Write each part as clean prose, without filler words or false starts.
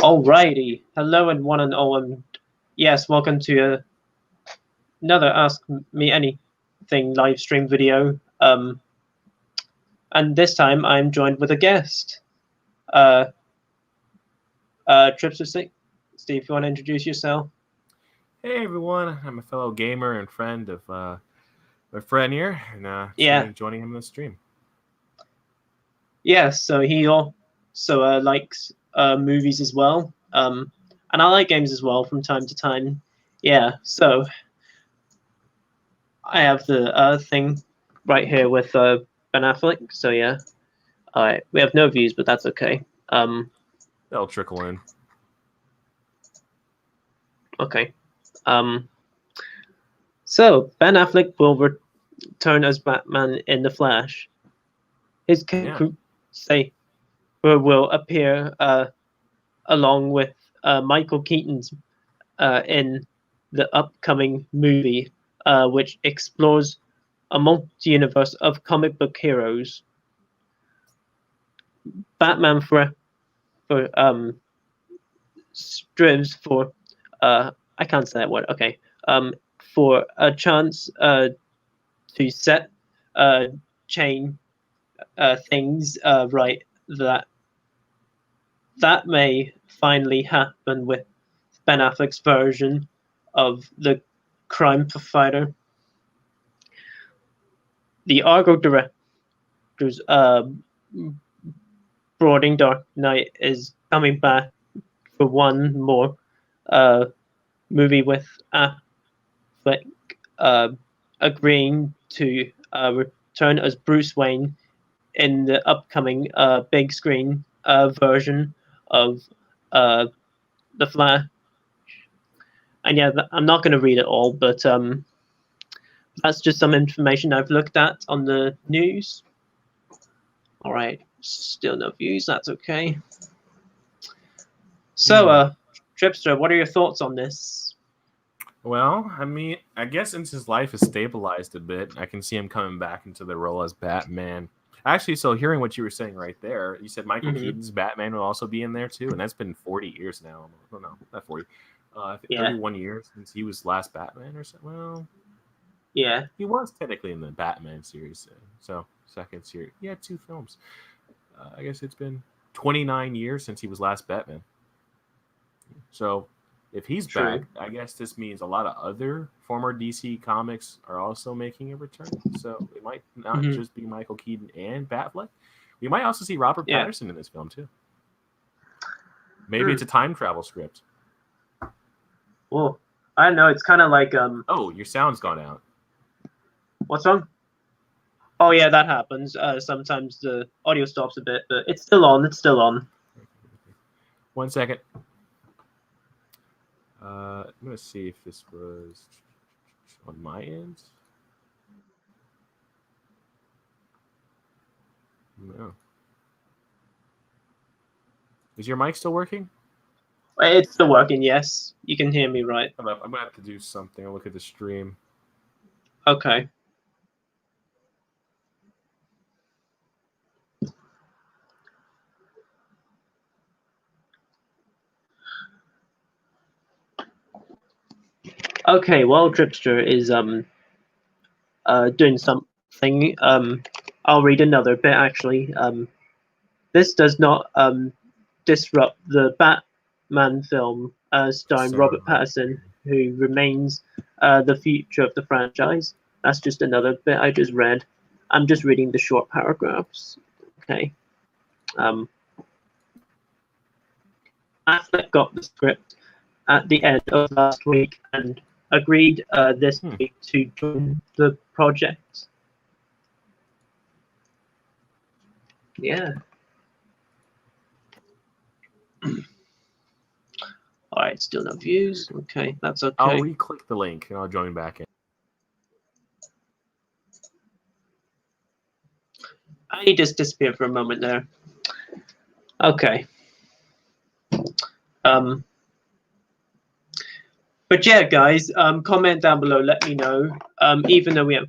Alrighty, hello and one and all, and yes, welcome to another Ask Me Anything live stream video. And this time I'm joined with a guest, uh, Tripster60. Steve, you want to introduce yourself? Hey everyone, I'm a fellow gamer and friend of my friend here, and joining him in the stream. Yeah, so he also likes movies as well, and I like games as well from time to time. Yeah, so I have the thing right here with Ben Affleck. So yeah, all right, we have no views, but that's okay. They'll trickle in. Okay. So Ben Affleck will return as Batman in The Flash. His character will appear along with Michael Keaton's in the upcoming movie, which explores a multi-universe of comic book heroes. Batman strives for I can't say that word. Okay. For a chance to set chain things right that may finally happen with Ben Affleck's version of the crime fighter. The Argo director's Brooding Dark Knight is coming back for one more movie with Affleck agreeing to return as Bruce Wayne in the upcoming big screen version of The Flash. And yeah, I'm not going to read it all, but that's just some information I've looked at on the news. All right, still no views. That's okay. So, Tripster, what are your thoughts on this? Well, I mean, I guess since his life has stabilized a bit, I can see him coming back into the role as Batman. Actually, so hearing what you were saying right there, you said Michael Keaton's Batman will also be in there too, and that's been 40 years now. Oh, no, not 40. 31 years since he was last Batman or something. Well, yeah, he was technically in the Batman series, so second series. He had 2 films. I guess it's been 29 years since he was last Batman. So if he's back, I guess this means a lot of other former DC comics are also making a return. So it might not just be Michael Keaton and Batfleck. We might also see Robert Pattinson in this film too. Maybe it's a time travel script. Well, I don't know. It's kind of like Oh, your sound's gone out. What's wrong? Oh yeah, that happens. Sometimes the audio stops a bit, but it's still on. It's still on. 1 second. I'm going to see if this was on my end. No. Is your mic still working? It's still working, yes. You can hear me, right? I'm going to have to do something. I'll look at the stream. Okay. Okay, while Tripster is doing something, I'll read another bit actually. This does not disrupt the Batman film starring Robert Pattinson, who remains the future of the franchise. That's just another bit I just read. I'm just reading the short paragraphs. Okay. Affleck got the script at the end of last week and agreed this week to join the project. Yeah. All right, still no views. Okay, that's okay. I'll re-click the link and I'll join back in. I just disappeared for a moment there. Okay. But yeah, guys, comment down below. Let me know. Even though we have.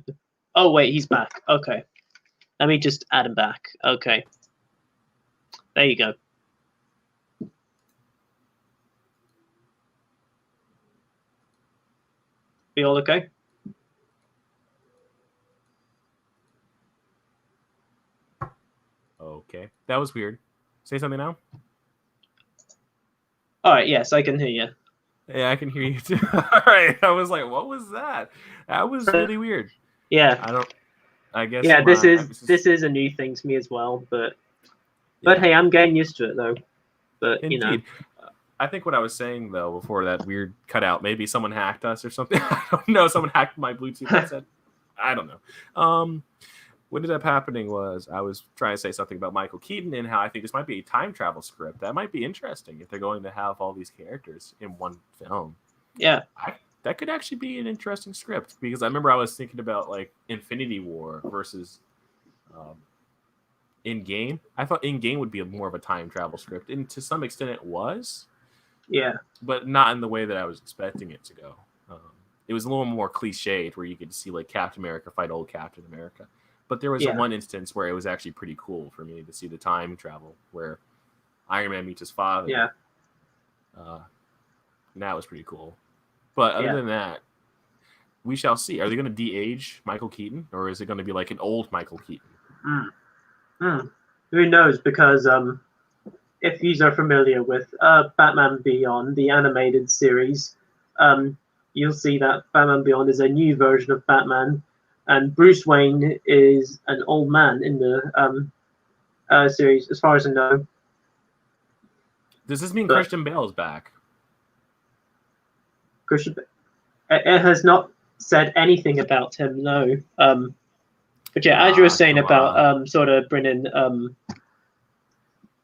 Oh wait, he's back. Okay. Let me just add him back. Okay. There you go. We all okay? Okay, that was weird. Say something now. All right. Yes, I can hear you. Yeah, I can hear you too. All right, I was like, what was that? That was really weird. Yeah. I guess. Yeah. This is a new thing to me as well, but hey, I'm getting used to it though. But Indeed. I think what I was saying though before that weird cutout, maybe someone hacked us or something. I don't know. Someone hacked my Bluetooth headset. I don't know. What ended up happening was I was trying to say something about Michael Keaton and how I think this might be a time travel script. That might be interesting if they're going to have all these characters in one film. Yeah. That could actually be an interesting script because I remember I was thinking about like Infinity War versus In Game. I thought In Game would be more of a time travel script, and to some extent it was. Yeah. But not in the way that I was expecting it to go. It was a little more cliched where you get to see like Captain America fight old Captain America. But there was one instance where it was actually pretty cool for me to see the time travel where Iron Man meets his father. Yeah. And that was pretty cool. But other than that, we shall see. Are they going to de-age Michael Keaton, or is it going to be like an old Michael Keaton? Who knows? Because if you are familiar with Batman Beyond, the animated series, you'll see that Batman Beyond is a new version of Batman, and Bruce Wayne is an old man in the series, as far as I know. Does this mean Christian Bale is back? It has not said anything about him, no. But yeah, as you were saying about sort of bringing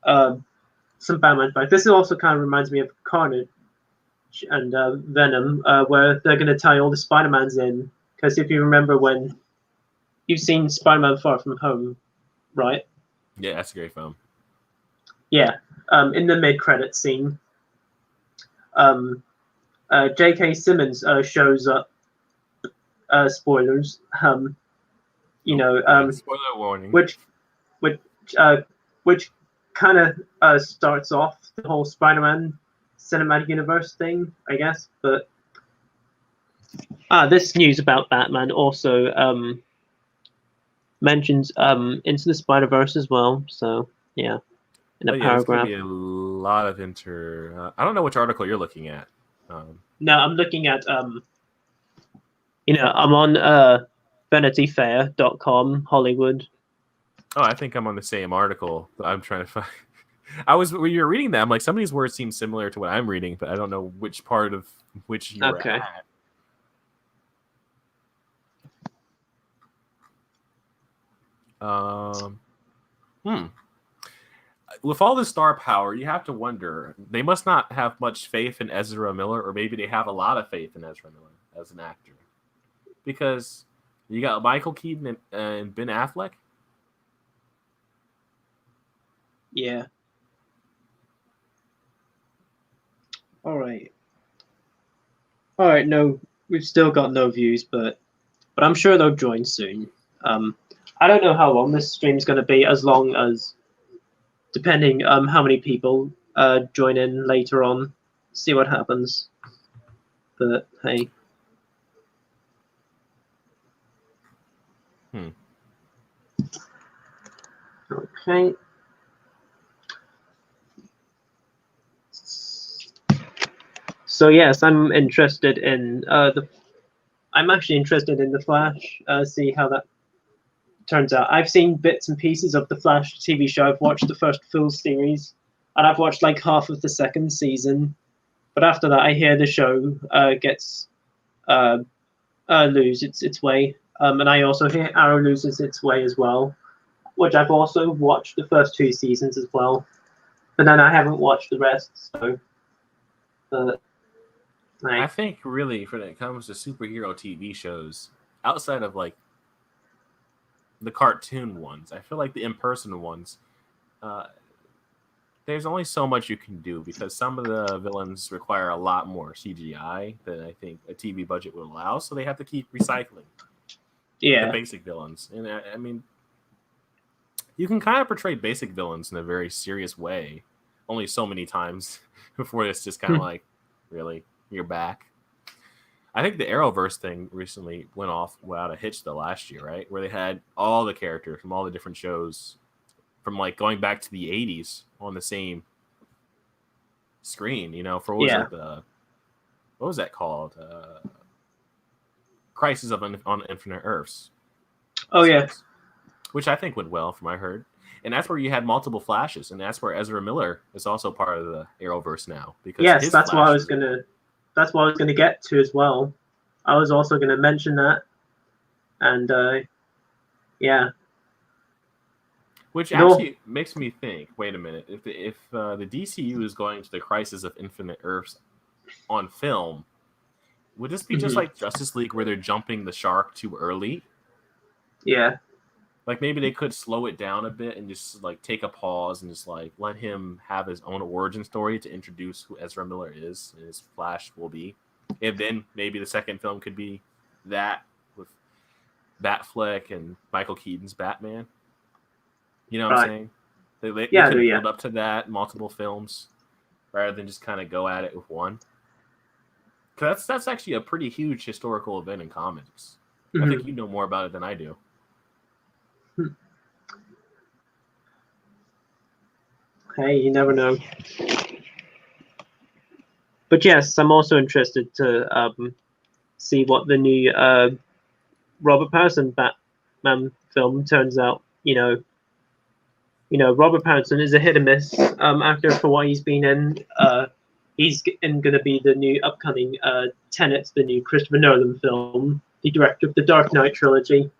some Batman back, this also kind of reminds me of Carnage and Venom, where they're going to tie all the Spider-Mans in. Because if you remember when you've seen Spider-Man Far From Home, right? Yeah, that's a great film. Yeah, in the mid-credits scene, J.K. Simmons shows up. Spoilers. Spoiler warning. Which kind of starts off the whole Spider-Man cinematic universe thing, I guess. But this news about Batman also mentions Into the Spider-Verse as well. So yeah, in a paragraph. There's going to be a lot of I don't know which article you're looking at. No, I'm looking at I'm on VanityFair.com, Hollywood. Oh, I think I'm on the same article. I'm trying to find. When you were reading that, I'm like, some of these words seem similar to what I'm reading, but I don't know which part of which you're at. With all the star power, you have to wonder, they must not have much faith in Ezra Miller, or maybe they have a lot of faith in Ezra Miller as an actor. Because you got Michael Keaton and Ben Affleck. Yeah. All right. No, we've still got no views, but I'm sure they'll join soon. I don't know how long this stream's going to be, as long as, depending how many people join in later on, see what happens. But hey. Okay. So yes, I'm interested in I'm actually interested in the Flash. See how that turns out. I've seen bits and pieces of the Flash TV show. I've watched the first full series, and I've watched like half of the second season. But after that, I hear the show gets lose its way, and I also hear Arrow loses its way as well, which I've also watched the first 2 seasons as well. But then I haven't watched the rest, so. I think really, when it comes to superhero TV shows, outside of like the cartoon ones, I feel like the in-person ones, there's only so much you can do because some of the villains require a lot more CGI than I think a TV budget would allow, so they have to keep recycling the basic villains. And I mean, you can kind of portray basic villains in a very serious way only so many times before it's just kind of like, really, you're back. I think the Arrowverse thing recently went without a hitch the last year, right? Where they had all the characters from all the different shows from like going back to the 80s on the same screen, for what was Yeah. it, what was that called? Crisis on Infinite Earths Oh yeah. series, which I think went well from what I heard. And that's where you had multiple Flashes, and that's where Ezra Miller is also part of the Arrowverse now because Yes, his Flashes. That's what I was gonna get to as well. I was also gonna mention that, and yeah. Which No. actually makes me think. Wait a minute. If the DCU is going to the Crisis of Infinite Earths on film, would this be just like Justice League where they're jumping the shark too early? Yeah. Like maybe they could slow it down a bit and just like take a pause and just like let him have his own origin story to introduce who Ezra Miller is and his Flash will be. And then maybe the second film could be that with Batfleck and Michael Keaton's Batman. You know what I'm saying? They could build up to that multiple films rather than just kind of go at it with one. Because that's actually a pretty huge historical event in comics. I think you know more about it than I do. Hey, you never know. But yes, I'm also interested to see what the new Robert Pattinson Batman film turns out. Robert Pattinson is a hit and miss actor for what he's been in. He's going to be the new upcoming Tenet, the new Christopher Nolan film, the director of the Dark Knight trilogy.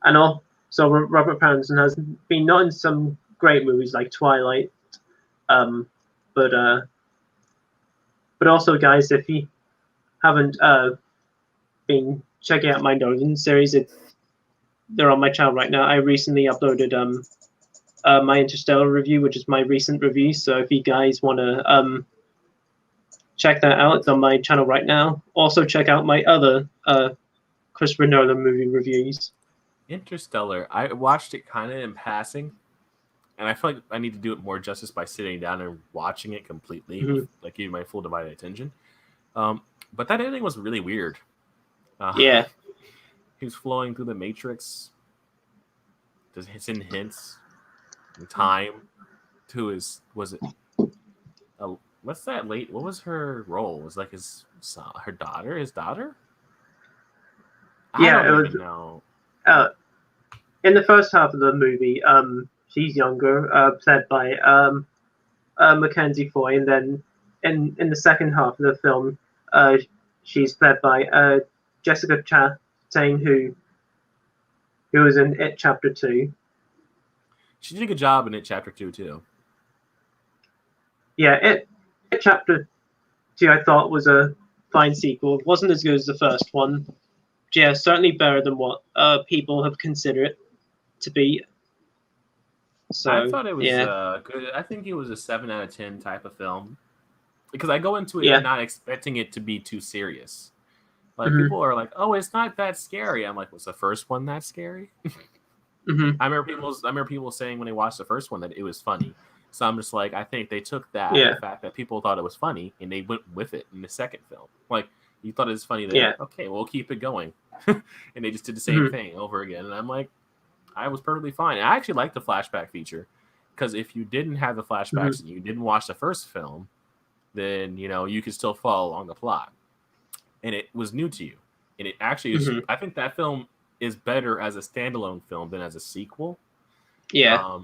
And also, Robert Pattinson has been not in some great movies like Twilight, but also, guys, if you haven't been checking out my Nolan series, they're on my channel right now. I recently uploaded my Interstellar review, which is my recent review. So if you guys want to check that out, it's on my channel right now. Also, check out my other Christopher Nolan movie reviews. Interstellar, I watched it kind of in passing, and I feel like I need to do it more justice by sitting down and watching it completely, with, like giving my full divided attention. But that ending was really weird. Yeah. He was flowing through the Matrix. It's in hints in time to his. Was it? What's that? What was her role? Was like her daughter? His daughter? Yeah, I don't even know. In the first half of the movie, she's younger, played by Mackenzie Foy, and then in the second half of the film, she's played by Jessica Chastain, who was in It Chapter 2. She did a good job in It Chapter 2 too. Yeah, It Chapter 2 I thought was a fine sequel. It wasn't as good as the first one. Yeah, certainly better than what people have considered it to be. So I thought it was good. I think it was a 7 out of 10 type of film because I go into it not expecting it to be too serious. Like people are like, "Oh, it's not that scary." I'm like, "Was the first one that scary?" I remember people saying when they watched the first one that it was funny. So I'm just like, I think they took the fact that people thought it was funny and they went with it in the second film. Like you thought it was funny there, okay, we'll keep it going, and they just did the same thing over again. And I'm like, I was perfectly fine. And I actually liked the flashback feature because if you didn't have the flashbacks and you didn't watch the first film, then you could still follow along the plot, and it was new to you. And it actually is. I think that film is better as a standalone film than as a sequel. Yeah.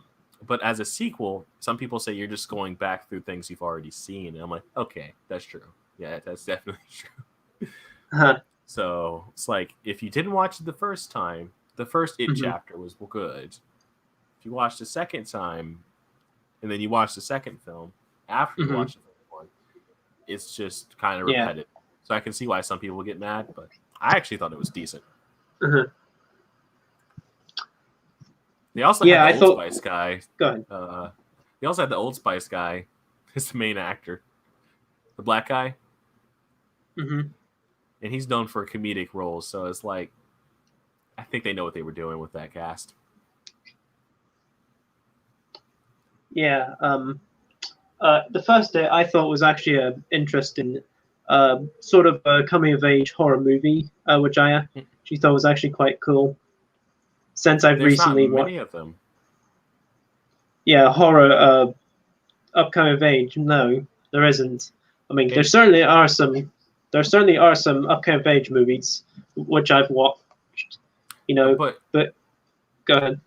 But as a sequel, some people say you're just going back through things you've already seen. And I'm like, okay, that's true. Yeah, that's definitely true. So it's like, if you didn't watch it the first time, the first It chapter was good. If you watched the second time, and then you watch the second film after you watch the first one, it's just kind of repetitive. So I can see why some people get mad, but I actually thought it was decent. They also had the Old Spice guy. Go ahead. They also had the Old Spice guy as the main actor, the black guy, and he's known for comedic roles. So it's like, I think they know what they were doing with that cast. Yeah. The first day I thought was actually an interesting sort of a coming of age horror movie, which I actually thought was actually quite cool. Since I've There's not recently watched, many of them. yeah, horror upcoming of age. No, there isn't. I mean, there And certainly are some. There certainly are some upcoming of age movies which I've watched. but But go ahead.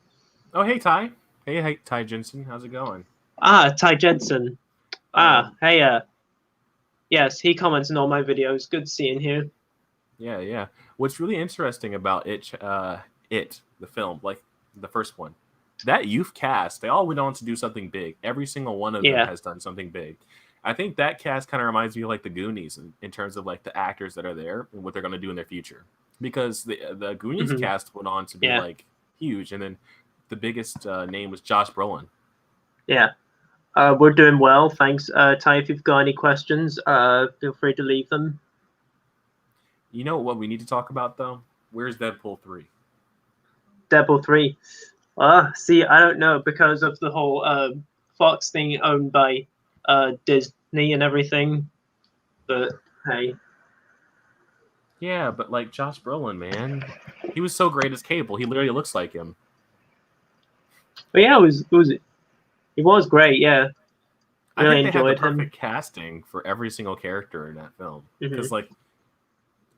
oh, hey Ty, hey Ty Jensen, how's it going? Ty Jensen. Hey, yes, he comments on all my videos. Good seeing here. Yeah. What's really interesting about the film, like the first one, that youth cast, they all went on to do something big. Every single one of them has done something big. I think that cast kind of reminds me of like the Goonies in terms of like the actors that are there and what they're going to do in their future. Because the Goonies cast went on to be like huge, and then the biggest name was Josh Brolin. Yeah. We're doing well, thanks. Ty, if you've got any questions, feel free to leave them. You know what we need to talk about though? Where's Deadpool 3? Deadpool 3. See, I don't know, because of the whole Fox thing owned by Disney and everything. But hey. Yeah, but like Josh Brolin, man, he was so great as Cable. He literally looks like him. But yeah, it was great. Yeah, I really think they had the enjoyed perfect him. casting for every single character in that film. Because like,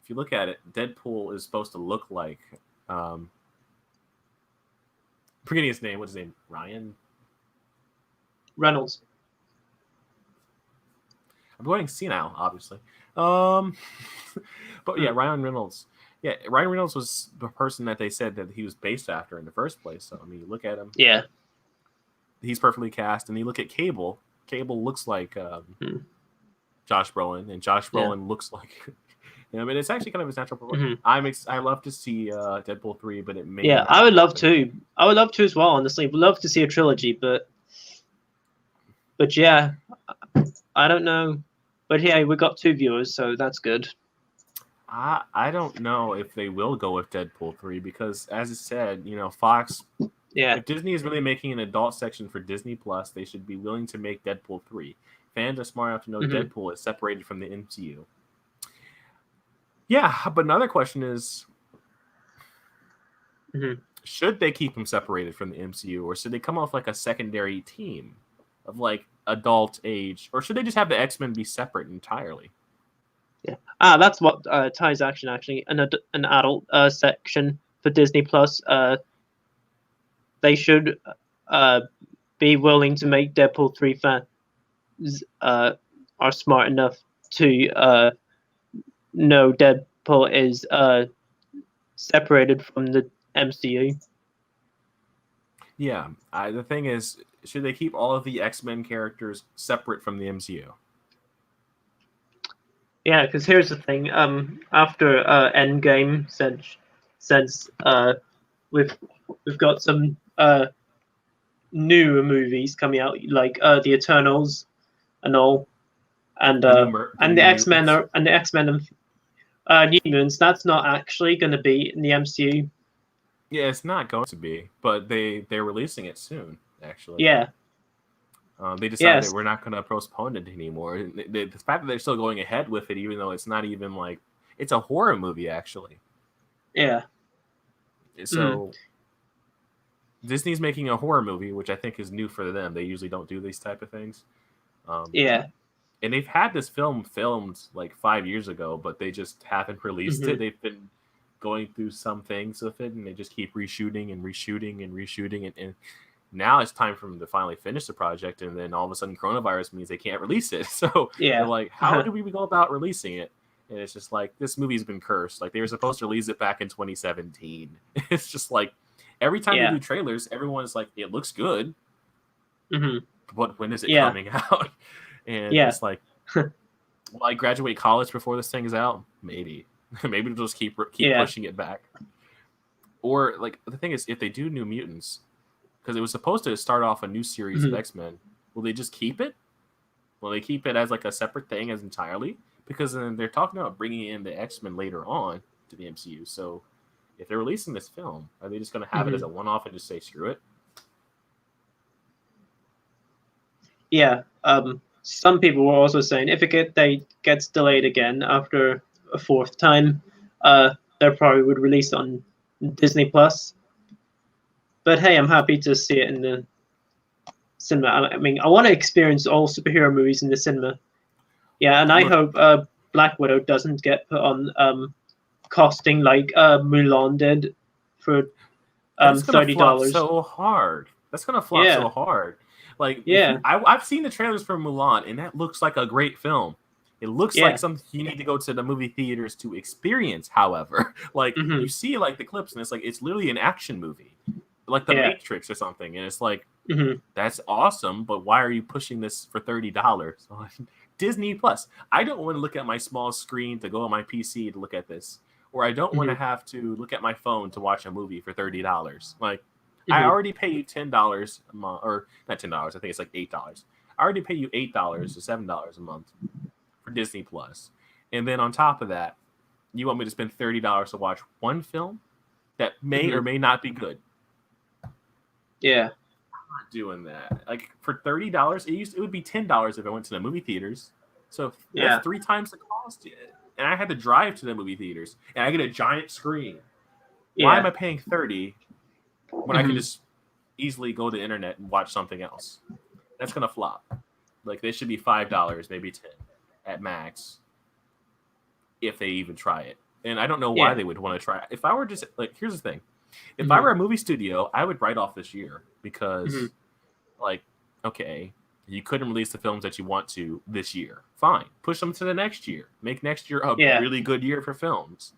if you look at it, Deadpool is supposed to look like, forgetting his name. What's his name? Ryan Reynolds. I'm going senile, obviously. But yeah, Ryan Reynolds. Yeah, Ryan Reynolds was the person that they said that he was based after in the first place. So I mean, you look at him. Yeah. He's perfectly cast, and you look at Cable. Cable looks like Josh Brolin, and Josh Brolin looks like. I mean, it's actually kind of his natural performance. I love to see Deadpool 3, but it may. Yeah, I would love to. I would love to as well. Honestly, would love to see a trilogy, but yeah, I don't know. But yeah, we got 2 viewers, so that's good. I don't know if they will go with Deadpool 3 because, as I said, Fox. Yeah. If Disney is really making an adult section for Disney Plus, they should be willing to make Deadpool 3. Fans are smart enough to know Deadpool is separated from the MCU. Yeah, but another question is, should they keep him separated from the MCU, or should they come off like a secondary team of like adult age, or should they just have the X-Men be separate entirely? Yeah. That's what Ty's actually an adult section for Disney Plus. They should be willing to make Deadpool 3 fans are smart enough to know Deadpool is separated from the MCU. Yeah, the thing is, should they keep all of the X-Men characters separate from the MCU? Yeah, because here's the thing. After Endgame, since we've got some new movies coming out, like the Eternals and all, and the X-Men and New Mutants. That's not actually going to be in the MCU. Yeah, it's not going to be, but they're releasing it soon. Actually, yeah. They decided we're not going to postpone it anymore. The fact that they're still going ahead with it, even though it's not even like it's a horror movie, actually. Yeah. So Disney's making a horror movie, which I think is new for them. They usually don't do these type of things. Yeah. And they've had this film filmed like 5 years ago, but they just haven't released it. They've been going through some things with it, and they just keep reshooting and reshooting and reshooting and now it's time for them to finally finish the project, and then all of a sudden coronavirus means they can't release it. So they're like, how do we go about releasing it? And it's just like, this movie's been cursed. Like, they were supposed to release it back in 2017. It's just like, every time they do trailers, everyone's like, it looks good. But when is it coming out? And it's like, will I graduate college before this thing is out? Maybe. Maybe they'll just keep pushing it back. Or, like, the thing is, if they do New Mutants, because it was supposed to start off a new series of X-Men. Will they just keep it? Will they keep it as like a separate thing as entirely? Because then they're talking about bringing in the X-Men later on to the MCU. So if they're releasing this film, are they just going to have it as a one-off and just say screw it? Yeah. some people were also saying if they gets delayed again after a fourth time, they probably would release it on Disney Plus. But hey, I'm happy to see it in the cinema. I mean, I want to experience all superhero movies in the cinema. Yeah, and I hope Black Widow doesn't get put on costing like Mulan did for That's gonna flop $30. so hard. That's gonna flop so hard. Like, Yeah. I've seen the trailers for Mulan, and that looks like a great film. It looks like something you need to go to the movie theaters to experience. However, like you see like the clips, and it's like it's literally an action movie, like The Matrix or something, and it's like that's awesome. But why are you pushing this for $30? Disney Plus. I don't want to look at my small screen to go on my PC to look at this, or I don't want to have to look at my phone to watch a movie for $30. Like, I already pay you $10 a month, or not $10. I think it's like $8. I already pay you $8 to $7 a month for Disney Plus, and then on top of that, you want me to spend $30 to watch one film that may or may not be good. Yeah. I'm not doing that. Like, for $30, it would be $10 if I went to the movie theaters. So that's 3 times the cost. And I had to drive to the movie theaters, and I get a giant screen. Why am I paying $30 when I can just easily go to the internet and watch something else? That's gonna flop. Like, they should be $5, maybe $10 at max, if they even try it. And I don't know why they would want to try it. If I were just like, here's the thing: if I were a movie studio, I would write off this year because, like, okay, you couldn't release the films that you want to this year. Fine, push them to the next year. Make next year a really good year for films.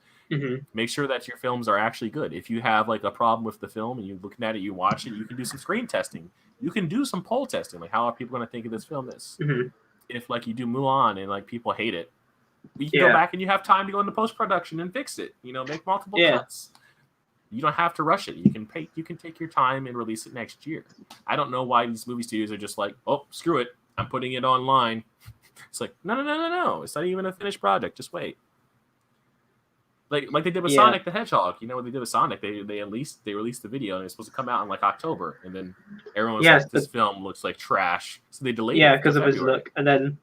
Make sure that your films are actually good. If you have like a problem with the film and you're looking at it, you watch it, you can do some screen testing. You can do some poll testing, like how are people going to think of this film? If like you do Mulan and like people hate it, you can go back and you have time to go into post production and fix it. You know, make multiple cuts. You don't have to rush it. You can take your time and release it next year. I don't know why these movie studios are just like, oh, screw it, I'm putting it online. It's like, no. It's not even a finished project. Just wait. Like they did with Sonic the Hedgehog. You know what they did with Sonic? They released the video, and it's supposed to come out in like October, and then everyone was like, "This film looks like trash," so they delayed it. Yeah, because of his look, and then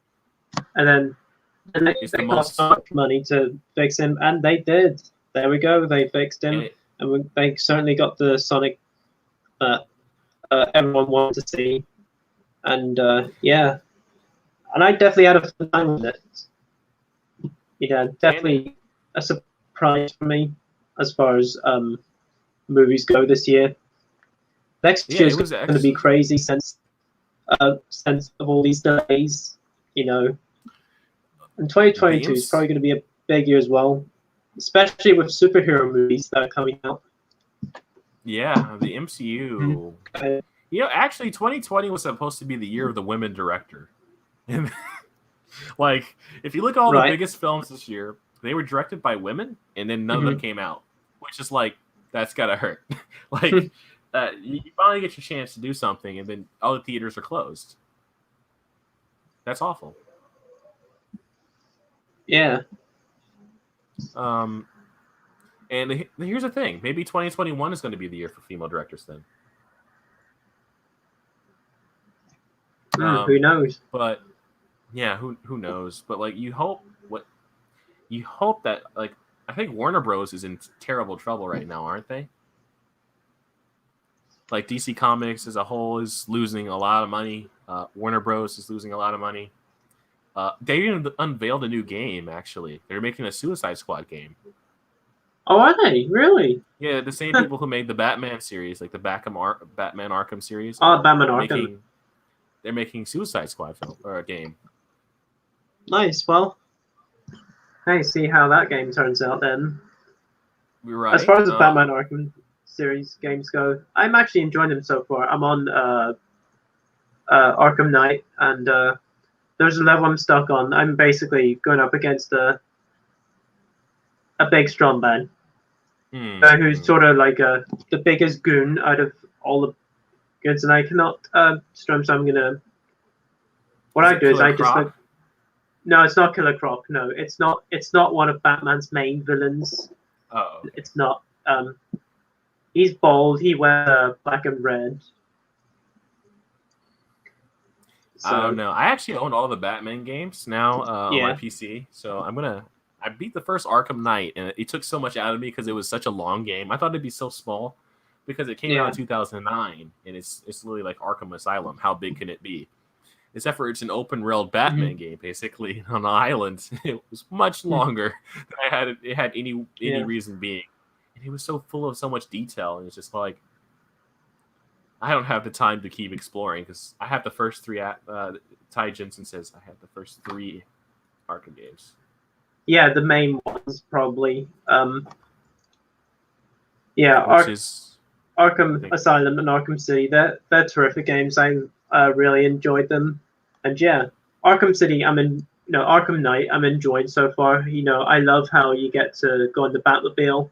they cost so much money to fix him, and they did. There we go. They fixed him, and they certainly got the Sonic that everyone wanted to see, and and I definitely had a fun time with it. Yeah, definitely a surprise for me as far as movies go this year. Next year is going to be crazy since of all these delays, you know. And 2022 is probably going to be a big year as well, especially with superhero movies that are coming out. Yeah, the MCU. You know, actually, 2020 was supposed to be the year of the women director. And like, if you look at all the biggest films this year, they were directed by women, and then none of them came out, which is like, that's gotta hurt. Like, you finally get your chance to do something, and then all the theaters are closed. That's awful. Yeah. And here's the thing: maybe 2021 is going to be the year for female directors. Then, who knows? But yeah, who knows? But like, you hope that, like, I think Warner Bros. Is in terrible trouble right now, aren't they? Like, DC Comics as a whole is losing a lot of money. Warner Bros. Is losing a lot of money. They even unveiled a new game, actually. They're making a Suicide Squad game. Oh, are they? Really? Yeah, the same people who made the Batman series, like the Batman Arkham series. Oh, Batman Arkham. They're making Suicide Squad film or a game. Nice. Well, hey, see how that game turns out then. Right. As far as the Batman Arkham series games go, I'm actually enjoying them so far. I'm on Arkham Knight, and there's a level I'm stuck on. I'm basically going up against a big strong man who's sort of like the biggest goon out of all the goods, and I cannot storm. So I'm gonna. What I do is I just like. No, it's not Killer Croc. No, it's not. It's not one of Batman's main villains. Oh. Okay. It's not. He's bald. He wears black and red. I don't So know. I actually own all the Batman games now on my yeah. PC, so I beat the first Arkham Knight, and it took so much out of me because it was such a long game. I thought it'd be so small because it came out in Yeah. 2009, and it's literally like Arkham Asylum. How big can it be? Except for it's an open world Batman Hmm. game, basically on an island. It was much longer than it had any Yeah. reason being, and it was so full of so much detail. And it's just like I don't have the time to keep exploring because I have the first three. Ty Jensen says I have the first three Arkham games. Yeah, the main ones probably. Yeah, Which is, I Arkham think, Asylum and Arkham City. They're terrific games. I really enjoyed them. And yeah, Arkham City. Arkham Knight. I'm enjoying so far. I love how you get to go on the Batmobile.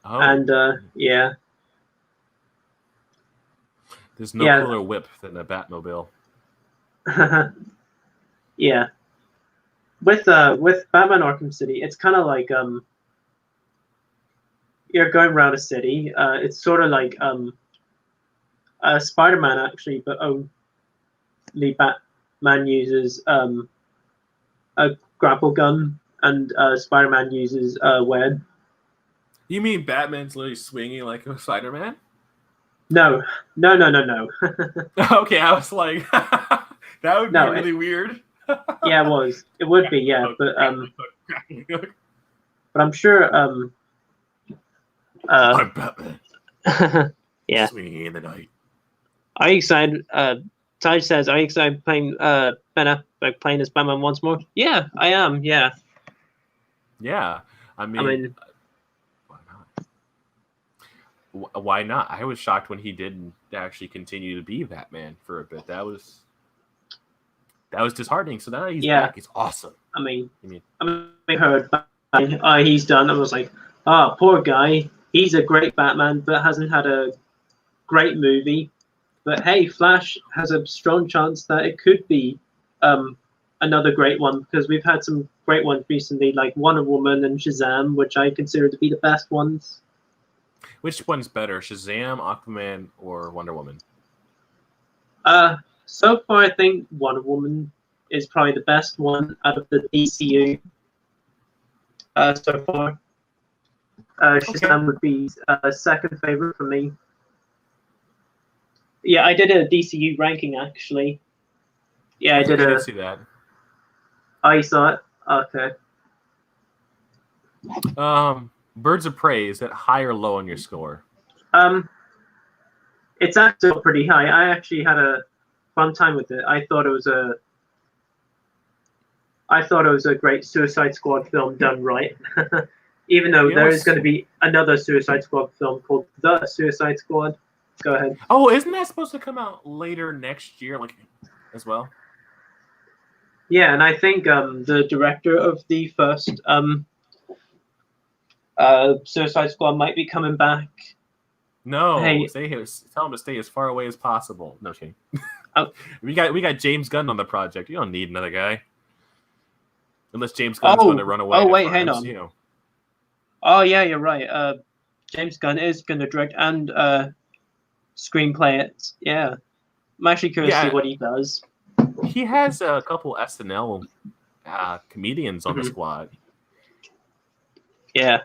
oh, And yeah, there's no yeah, cooler whip than a Batmobile. yeah. With Batman Arkham City, it's kind of like you're going around a city. It's sort of like Spider-Man actually, but only Batman uses a grapple gun and Spider-Man uses a web. You mean Batman's literally swinging like a Spider-Man? No, no, no, no, no. Okay, I was like, that would be No, really weird. yeah, it would be, yeah, but I'm sure I'm Batman, yeah. swinging in the night. Are you excited? Ty says, "Are you excited playing playing as Batman once more?" Yeah, I am. Yeah, Yeah, I I mean, mean, why not? Why not? I was shocked when he didn't actually continue to be Batman for a bit. That was disheartening. So now that he's yeah. back, it's awesome. I mean, I mean, I heard he's done. I was like, poor guy. He's a great Batman, but hasn't had a great movie. But hey, Flash has a strong chance that it could be another great one because we've had some great ones recently, like Wonder Woman and Shazam, which I consider to be the best ones. which one's better, Shazam, Aquaman, or Wonder Woman? So far, I think Wonder Woman is probably the best one out of the DCU. So far, Shazam would be second favorite for me. Yeah, I did a DCU ranking actually. Yeah, I did I did see that. Oh, you saw it? Okay. Birds of Prey, is that high or low on your score? It's actually pretty high. I actually had a fun time with it. I thought it was a great Suicide Squad film done right. Even though there is going to be another Suicide Squad film called The Suicide Squad. Go ahead. Oh, isn't that supposed to come out later next year, like as well? Yeah, and I think the director of the first Suicide Squad might be coming back. No, Hey. tell him to stay as far away as possible. No kidding. Oh. we got James Gunn on the project. You don't need another guy, unless James Gunn's going to run away. Oh wait, hang on. Oh yeah, you're right. James Gunn is going to direct and screenplay it. Yeah, I'm actually curious to see what he does. He has a couple SNL comedians on the squad. Yeah.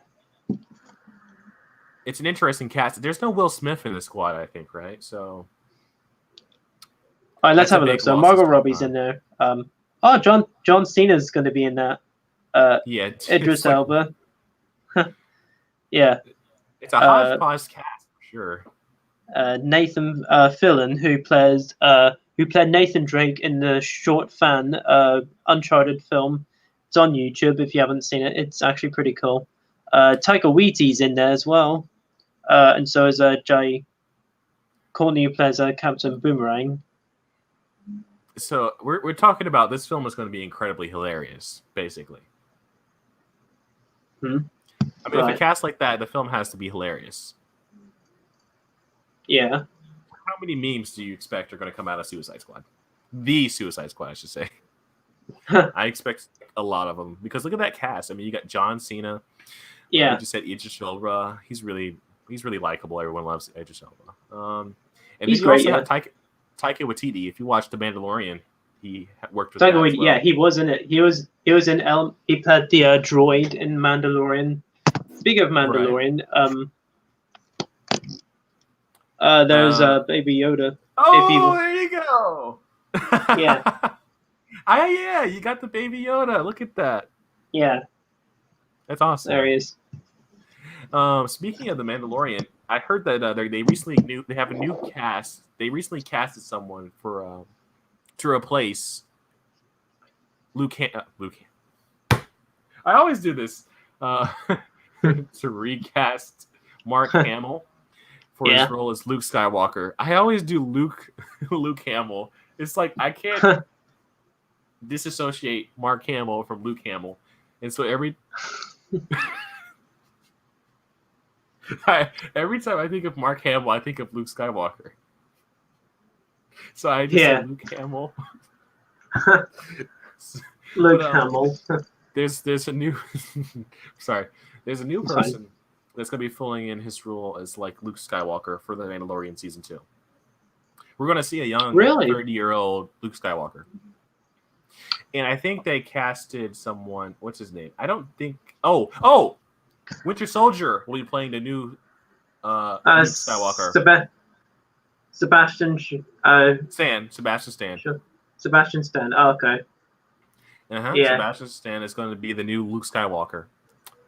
It's an interesting cast. There's no Will Smith in the squad, I think, right? So, all right, let's have a look. So Margot Robbie's in there. John Cena's going to be in that. Yeah, Idris Elba. Yeah. It's a hodgepodge cast for sure. Nathan Fillion, who played Nathan Drake in the short fan Uncharted film. It's on YouTube if you haven't seen it. It's actually pretty cool. Taika Waititi's in there as well. And so is Jai Courtney, who plays Captain Boomerang. So we're talking about this film is going to be incredibly hilarious, basically. I mean, if a cast like that, the film has to be hilarious. Yeah. How many memes do you expect are going to come out of Suicide Squad? The Suicide Squad, I should say. I expect a lot of them because look at that cast. I mean, you got John Cena. Yeah. You just said Idris Elba. He's really likable. Everyone loves Idris Elba. And he's then you also have Taika Waititi. If you watch The Mandalorian, he worked with Taika that as Waititi, well. yeah, he was in it. He was in he played the droid in Mandalorian. Speaking of Mandalorian, there's Baby Yoda. Oh, there you go. Yeah. Yeah, you got the Baby Yoda. Look at that. Yeah. That's awesome. There he is. Speaking of The Mandalorian, I heard that they have a new cast. They recently casted someone for to replace Luke. I always do this to recast Mark Hamill for his role as Luke Skywalker. I always do Luke Hamill. It's like I can't disassociate Mark Hamill from Luke Hamill, and so every time I think of Mark Hamill, I think of Luke Skywalker. So I just said Luke Hamill. Luke Hamill. There's a new there's a new person that's gonna be filling in his role as like Luke Skywalker for the Mandalorian season 2. We're gonna see a young 30-year-old Luke Skywalker. And I think they casted someone. What's his name? I don't think. Oh, Winter Soldier will be playing the new Luke Skywalker. Sebastian Stan. Sebastian Stan. Oh, okay. Yeah. Sebastian Stan is going to be the new Luke Skywalker.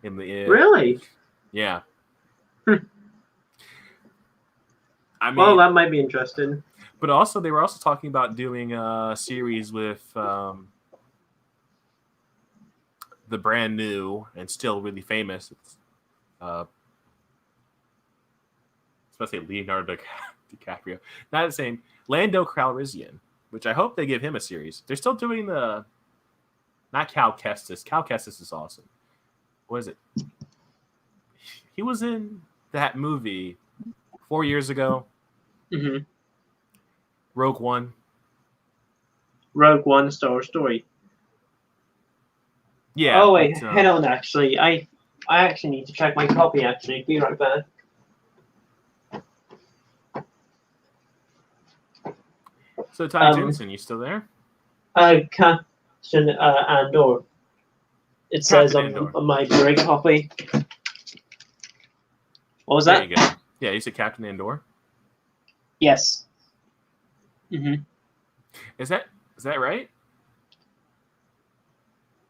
Really? Yeah. I mean, well, that might be interesting. But also, they were also talking about doing a series with the brand new and still really famous. Especially Leonardo DiCaprio. Not the same. Lando Calrissian, which I hope they give him a series. They're still doing not Cal Kestis. Cal Kestis is awesome. What is it? He was in that movie 4 years ago. Mm-hmm. Rogue One, Star Wars Story. Yeah. Oh wait, hang on. Actually, I actually need to check my copy. Actually, be right back. So Ty Jensen, you still there? Captain Andor. It says on my great copy. What was that? There you go. Yeah, you said Captain Andor. Yes. Mm-hmm. Is that right?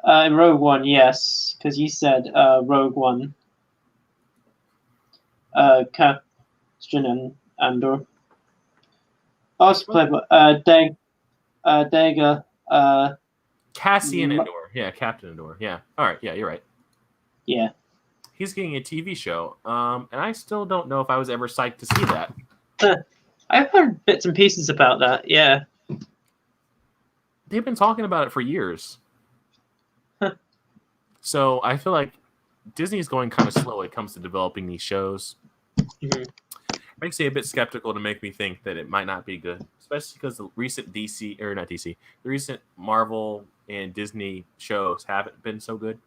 Rogue One, yes, because you said Rogue One. Captain Andor. Also played by Dega. Cassian Andor. Yeah, Captain Andor. Yeah. All right. Yeah, you're right. Yeah. He's getting a TV show. And I still don't know if I was ever psyched to see that. I've heard bits and pieces about that. Yeah. They've been talking about it for years. So I feel like Disney's going kind of slow when it comes to developing these shows. Mm-hmm. Makes me a bit skeptical to make me think that it might not be good, especially because the recent the recent Marvel and Disney shows haven't been so good.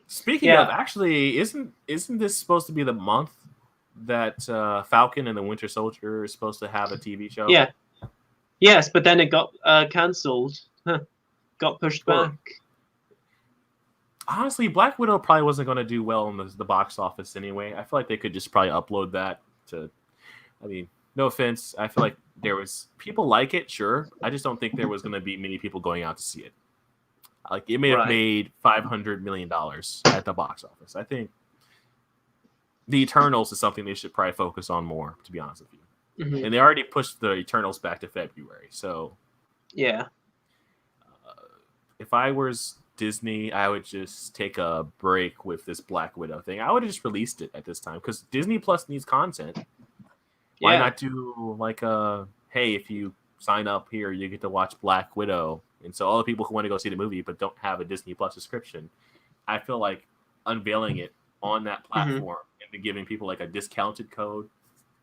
Speaking of, actually, isn't this supposed to be the month that Falcon and the Winter Soldier is supposed to have a TV show? Yeah. Yes, but then it got cancelled. Got pushed back. Honestly, Black Widow probably wasn't going to do well in the box office anyway. I feel like they could just probably upload that to. I mean, no offense. I feel like there was people like it, sure. I just don't think there was going to be many people going out to see it. Like it may have made $500 million at the box office. I think the Eternals is something they should probably focus on more, to be honest with you. Mm-hmm. And they already pushed the Eternals back to February, so yeah. If I was Disney, I would just take a break with this Black Widow thing. I would have just released it at this time because Disney Plus needs content. Why not do like hey, if you sign up here, you get to watch Black Widow. And so all the people who want to go see the movie but don't have a Disney Plus subscription, I feel like unveiling it on that platform and then giving people like a discounted code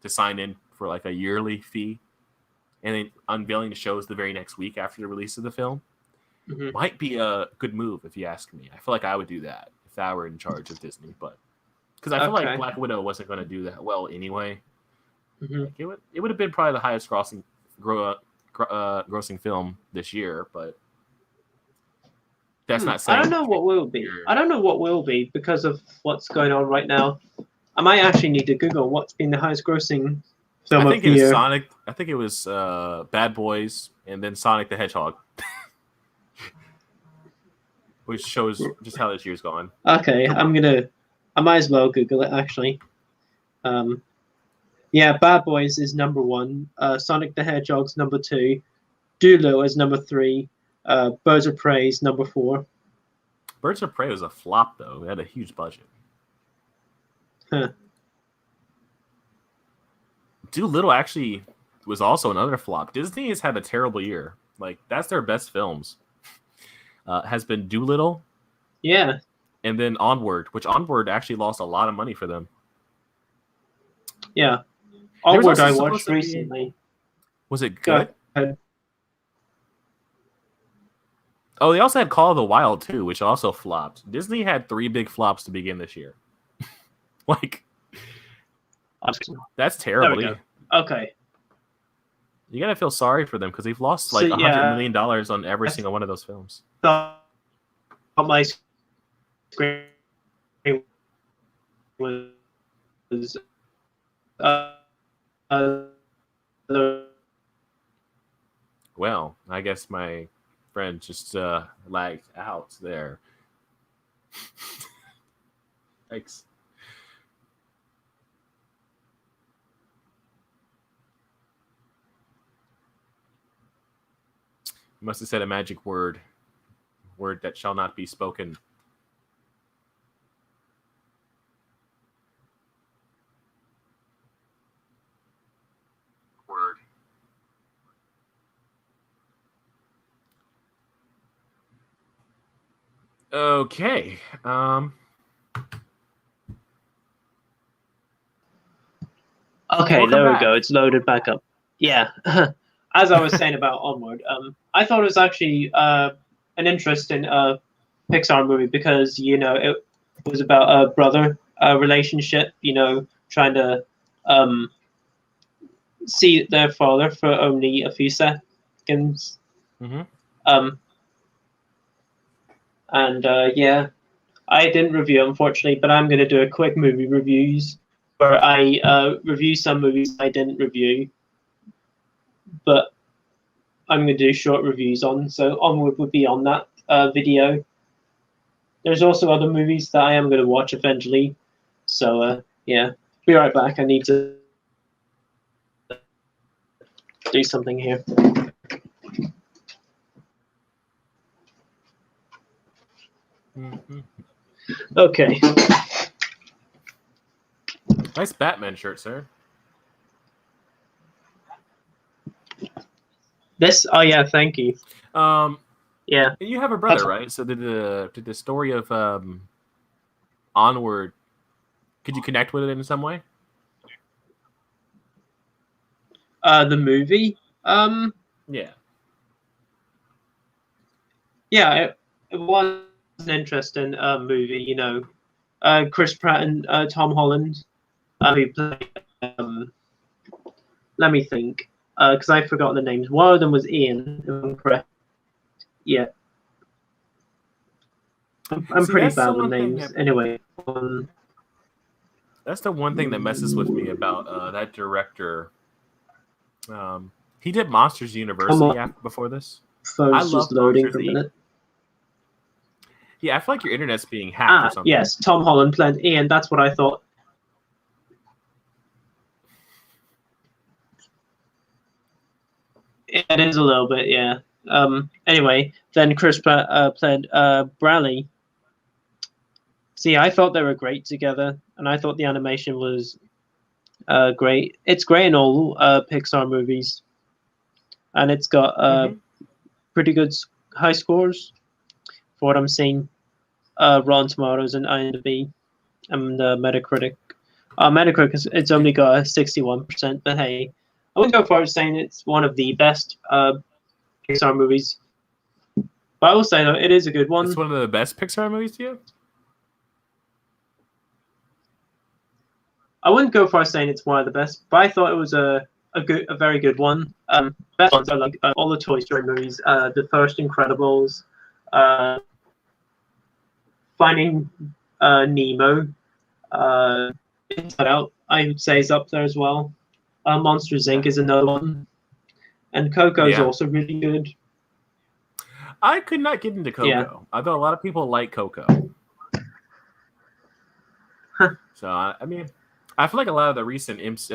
to sign in for like a yearly fee and then unveiling the shows the very next week after the release of the film might be a good move if you ask me. I feel like I would do that if I were in charge of Disney, but because I feel like Black Widow wasn't going to do that well anyway. Mhm. Like, it would have been probably the highest grossing film this year, but that's not I saying don't know much. what will be. I don't know what will be because of what's going on right now. I might actually need to Google what's been the highest grossing film I of think the it was year. Sonic. I think it was Bad Boys, and then Sonic the Hedgehog, which shows just how this year's gone. Okay, I might as well Google it actually. Yeah, Bad Boys is number 1. Sonic the Hedgehog's number 2. Doolittle is number 3. Birds of Prey is number 4. Birds of Prey was a flop, though. It had a huge budget. Huh. Doolittle actually was also another flop. Disney has had a terrible year. Like, that's their best films. Has been Doolittle. Yeah. And then Onward, which Onward actually lost a lot of money for them. Yeah. Onward I watched recently. Was it good? Go ahead. Oh, they also had Call of the Wild, too, which also flopped. Disney had 3 big flops to begin this year. Like, that's terrible. There we go. Okay. You gotta feel sorry for them because they've lost like $100 million on every single one of those films. On my screen was well, I guess my friend just lagged out there. Thanks. You must have said a magic word that shall not be spoken. Word. Okay. Okay, there we go. It's loaded back up. Yeah. As I was saying about Onward, I thought it was actually an interesting Pixar movie because, it was about a brother relationship, trying to see their father for only a few seconds. Mm-hmm. Yeah, I didn't review, unfortunately, but I'm going to do a quick movie reviews where I review some movies I didn't review, but I'm going to do short reviews on. So Onward would be on that video. There's also other movies that I am going to watch eventually. So yeah, be right back. I need to do something here. Mm-hmm. Okay. Nice Batman shirt, sir. This? Oh yeah, thank you. Yeah. You have a brother, right? So did the story of Onward? Could you connect with it in some way? The movie? Yeah. Yeah, it was an interesting movie. Chris Pratt and Tom Holland. Who played, let me think, because I forgot the names. One of them was Ian, if I'm correct. Yeah. I'm pretty bad with names. Anyway. That's the one thing that messes with me about that director. He did Monsters University before this. Phone's just loading for a minute. Yeah, I feel like your internet's being hacked or something. Yes, Tom Holland played Ian. That's what I thought. It is a little bit, yeah. Anyway, then Chris Pratt played Bradley. See, I thought they were great together, and I thought the animation was great. It's great in all Pixar movies, and it's got pretty good high scores for what I'm seeing. Rotten Tomatoes and IMDb and Metacritic. Metacritic, it's only got a 61%, but hey, I wouldn't go far as saying it's one of the best Pixar movies. But I will say, though, it is a good one. It's one of the best Pixar movies to you? I wouldn't go far saying it's one of the best, but I thought it was a very good one. Best ones are like all the Toy Story movies, the first Incredibles, uh, Finding Nemo, Inside Out. I would say is up there as well. Monsters Inc. is another one, and Coco is also really good. I could not get into Coco. Yeah. I thought a lot of people like Coco. So I mean, I feel like a lot of the recent recent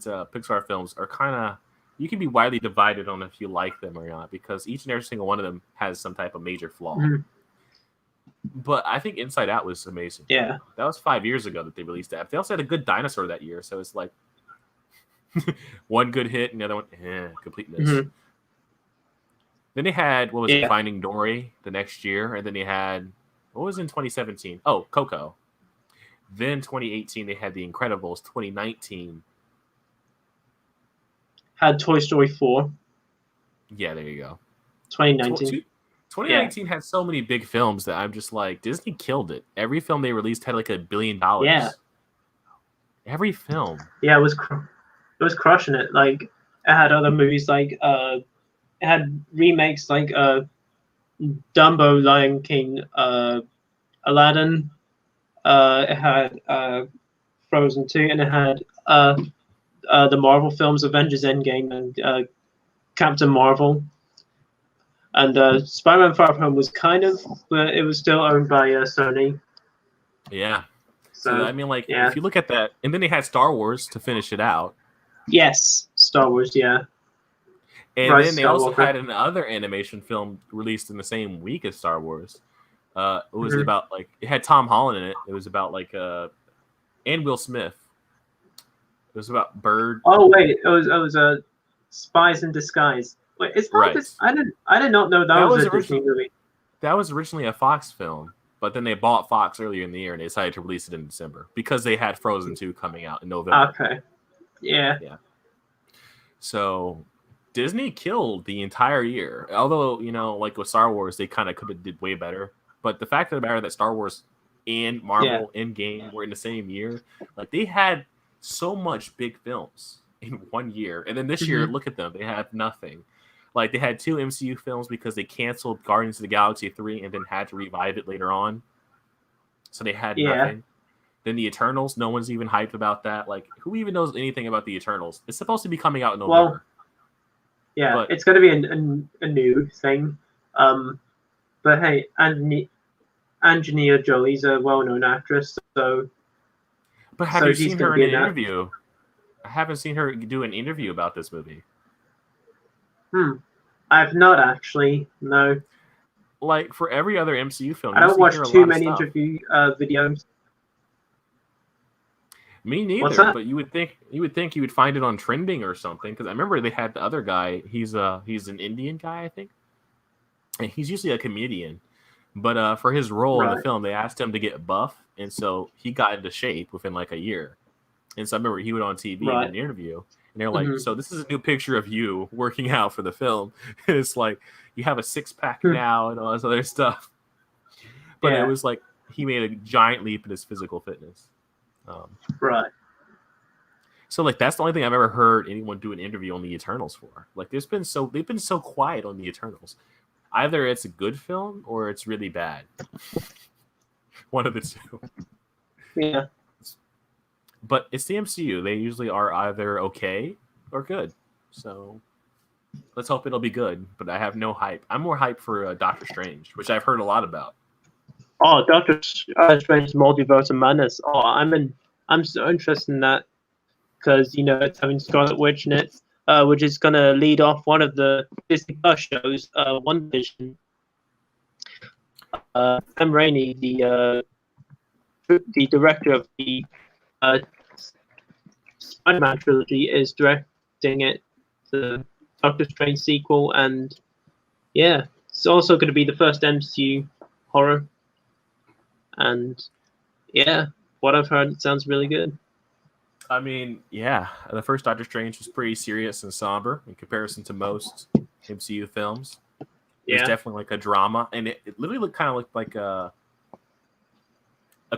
Pixar films are kind of, you can be widely divided on if you like them or not, because each and every single one of them has some type of major flaw. Mm-hmm. But I think Inside Out was amazing. Yeah, that was 5 years ago that they released that. They also had a good dinosaur that year, so it's like one good hit and the other one, complete miss. Mm-hmm. Then they had, what was it, Finding Dory the next year, and then they had, what was in 2017? Oh, Coco. Then 2018 they had The Incredibles. 2019 had Toy Story 4. Yeah, there you go. 2019. 2019 had so many big films that I'm just like, Disney killed it. Every film they released had like $1 billion. Yeah. Every film. Yeah, it was crushing it. Like, it had other movies like it had remakes like Dumbo, Lion King, Aladdin. It had Frozen 2, and it had the Marvel films, Avengers Endgame, and Captain Marvel. And Spider-Man Far From Home was kind of, but it was still owned by Sony. Yeah. So I mean, like, if you look at that, and then they had Star Wars to finish it out. Yes, Star Wars, yeah. And then they also had another animation film released in the same week as Star Wars. It was about, like, it had Tom Holland in it. It was about, like, and Will Smith. It was about Bird. Oh wait, it was Spies in Disguise. Wait, it's not this. I did not know that was a Disney movie. That was originally a Fox film, but then they bought Fox earlier in the year and they decided to release it in December because they had Frozen 2 coming out in November. Okay. Yeah. Yeah. So Disney killed the entire year. Although, you know, like with Star Wars, they kind of could have did way better. But the fact of the matter that Star Wars and Marvel Endgame were in the same year, like they had so much big films in 1 year. And then this year, look at them. They have nothing. Like, they had 2 MCU films because they canceled Guardians of the Galaxy 3 and then had to revive it later on. So they had nothing. Then the Eternals, no one's even hyped about that. Like, who even knows anything about the Eternals? It's supposed to be coming out in November. Well, but it's going to be a new thing. But hey, Angelina Jolie's a well-known actress, so... But have you seen her in an interview? I haven't seen her do an interview about this movie. I've not actually, no. Like, for every other MCU film, I don't watch too many interview videos. Me neither, but you would think you would find it on trending or something, because I remember they had the other guy. He's an Indian guy, I think, and he's usually a comedian. But for his role in the film, they asked him to get buff, and so he got into shape within like a year. And so I remember he went on TV in an interview, and they're like, "So this is a new picture of you working out for the film." And it's like you have a 6-pack now and all this other stuff. But it was like he made a giant leap in his physical fitness. Right. So like that's the only thing I've ever heard anyone do an interview on the Eternals for. Like they've been so quiet on the Eternals. Either it's a good film or it's really bad. One of the two. Yeah. But it's the MCU. They usually are either okay or good. So let's hope it'll be good. But I have no hype. I'm more hyped for Doctor Strange, which I've heard a lot about. Oh, Doctor Strange Multiverse of Madness. Oh, I'm so interested in that because it's having Scarlet Witch in it, which is gonna lead off one of the Disney Plus shows, WandaVision. Sam Raimi, the director of the Spider-Man trilogy, is directing it, the Doctor Strange sequel, and it's also going to be the first MCU horror. And what I've heard, it sounds really good. I mean, the first Doctor Strange was pretty serious and somber in comparison to most MCU films. It's definitely like a drama, and it literally kind of looked like a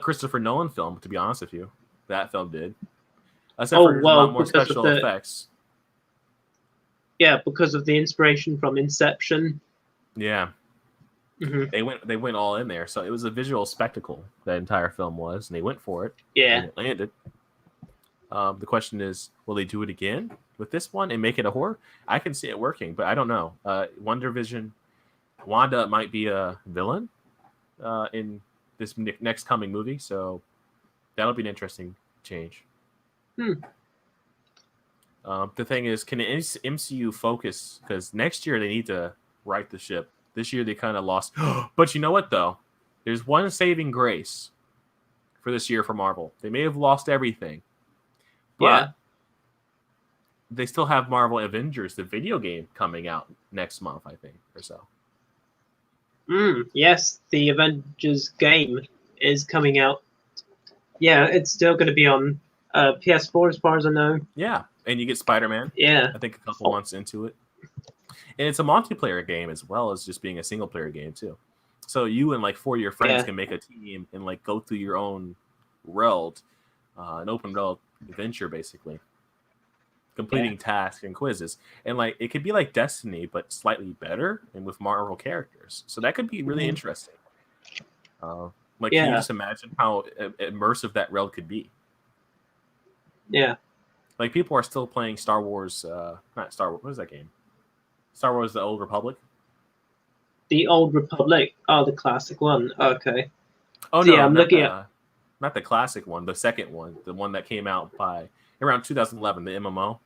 Christopher Nolan film, to be honest with you. that film did. Except for there's a lot more because of special effects. Yeah, because of the inspiration from Inception. Yeah. Mm-hmm. They went all in there. So it was a visual spectacle, that entire film was, and they went for it. Yeah. And it landed. The question is, will they do it again with this one and make it a horror? I can see it working, but I don't know. Wanda might be a villain in this next coming movie, so that'll be an interesting change. The thing is, can the MCU focus? Because next year they need to right the ship. This year they kind of lost. But you know what, though? There's one saving grace for this year for Marvel. They may have lost everything, but they still have Marvel Avengers, the video game, coming out next month, I think, or so. Yes, the Avengers game is coming out. Yeah, it's still going to be on PS4 as far as I know. Yeah, and you get Spider-Man. Yeah. I think a couple months into it. And it's a multiplayer game as well as just being a single-player game, too. So you and, like, 4 of your friends can make a team and, like, go through your own world, an open world adventure, basically. Completing tasks and quizzes. And, like, it could be like Destiny, but slightly better and with Marvel characters. So that could be really interesting. Can you just imagine how immersive that world could be? Yeah. Like, people are still playing Star Wars, not Star Wars, what is that game? Star Wars The Old Republic? The Old Republic. Oh, the classic one. Okay. Oh, so, no, I'm looking at... Not the classic one, the second one. The one that came out by around 2011, the MMO.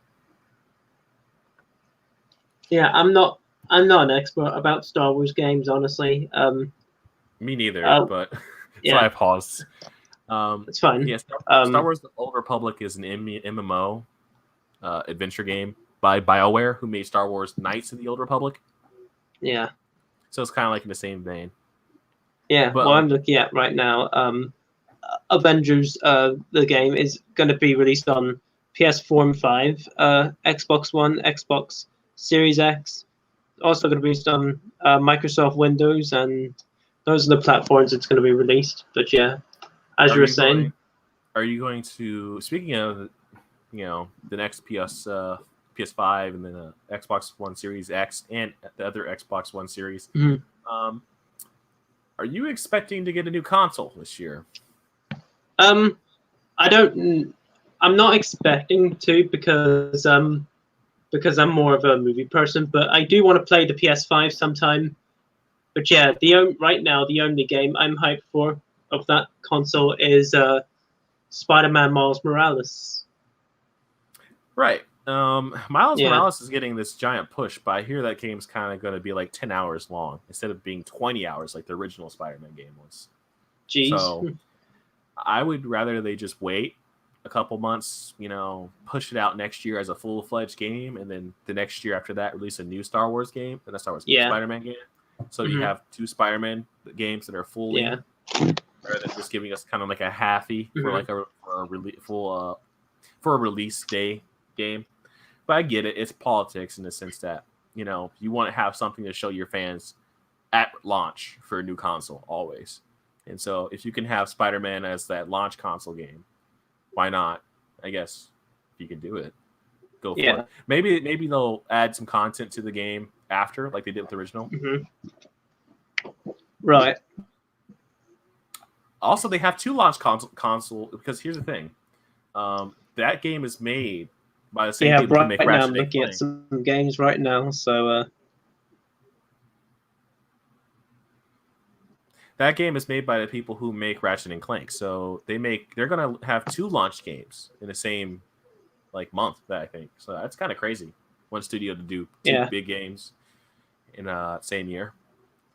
Yeah, I'm not an expert about Star Wars games, honestly. Me neither, but so I paused. It's fine. Yeah, Star Wars The Old Republic is an MMO adventure game by BioWare, who made Star Wars Knights of the Old Republic. Yeah. So it's kind of like in the same vein. Yeah, but, what I'm looking at right now, Avengers, the game, is going to be released on PS4 and 5, Xbox One, Xbox Series X. Also going to be released on Microsoft Windows, and those are the platforms it's going to be released. But yeah, as you were saying, are you going to? Speaking of, the next PS5 and then the Xbox One Series X and the other Xbox One Series, are you expecting to get a new console this year? I'm not expecting to because I'm more of a movie person, but I do want to play the PS5 sometime. But yeah, right now the only game I'm hyped for of that console is Spider-Man Miles Morales. Right. Miles Morales is getting this giant push, but I hear that game's kind of going to be like 10 hours long instead of being 20 hours like the original Spider-Man game was. Jeez. So I would rather they just wait a couple months, push it out next year as a full-fledged game, and then the next year after that release a new Star Wars game, and a Spider-Man game. So you have 2 Spider-Man games that are fully, rather than just giving us kind of like a halfy for like for a release day game. But I get it; it's politics in the sense that you want to have something to show your fans at launch for a new console always. And so if you can have Spider-Man as that launch console game, why not? I guess if you can do it, go for it. Maybe they'll add some content to the game after, like they did with the original. Right. Also, they have 2 launch console because here's the thing. That game is made by the same people who make Ratchet & Clank. I'm looking at some games right now, so... That game is made by the people who make Ratchet & Clank, so they're going to have 2 launch games in the same month, I think. So that's kind of crazy. One studio to do 2 big games in same year.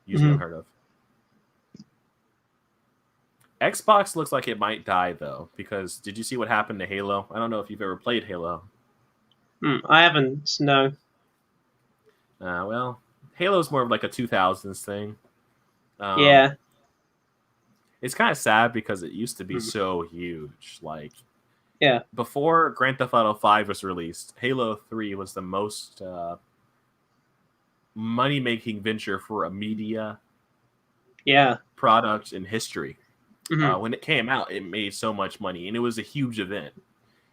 Usually unheard of. Xbox looks like it might die, though, because did you see what happened to Halo? I don't know if you've ever played Halo. I haven't, no. Well, Halo's more of like a 2000s thing. It's kind of sad because it used to be so huge. Before Grand Theft Auto 5 was released, Halo 3 was the most money-making venture for a media product in history. Mhm. When it came out, it made so much money, and it was a huge event.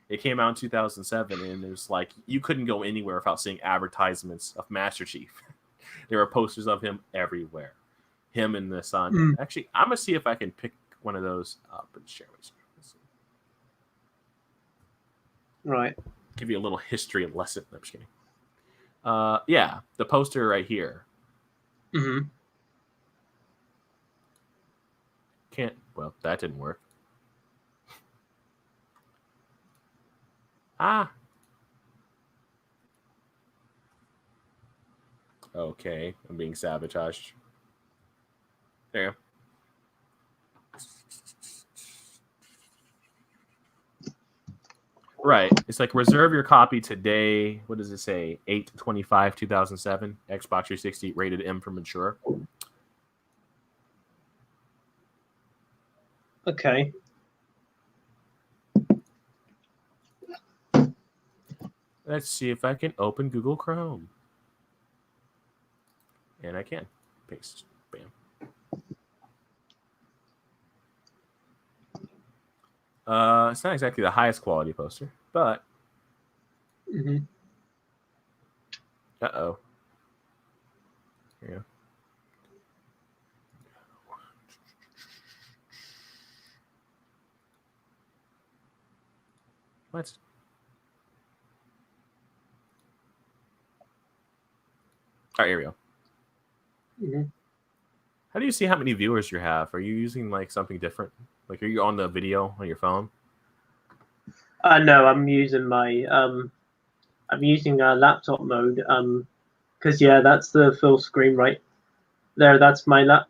It came out in 2007, and it was like you couldn't go anywhere without seeing advertisements of Master Chief. There were posters of him everywhere. Him and the son. Mm. Actually, I'm gonna see if I can pick one of those up and share with you. Right. Give you a little history lesson. No, I'm just kidding. Yeah, the poster right here. Mhm. Can't. Well, that didn't work. Ah. Okay, I'm being sabotaged. There you go. Right. It's like reserve your copy today. What does it say? 8/25/2007. Xbox 360 rated M for mature. Okay. Let's see if I can open Google Chrome. And I can. Paste. Bam. It's not exactly the highest quality poster, but Mhm. uh-oh. Here you go. What? All right, here we go. Mhm. How do you see how many viewers you have? Are you using like something different? Like, are you on the video on your phone? No, I'm using my I'm using laptop mode. Because yeah, that's the full screen right there. That's my lap.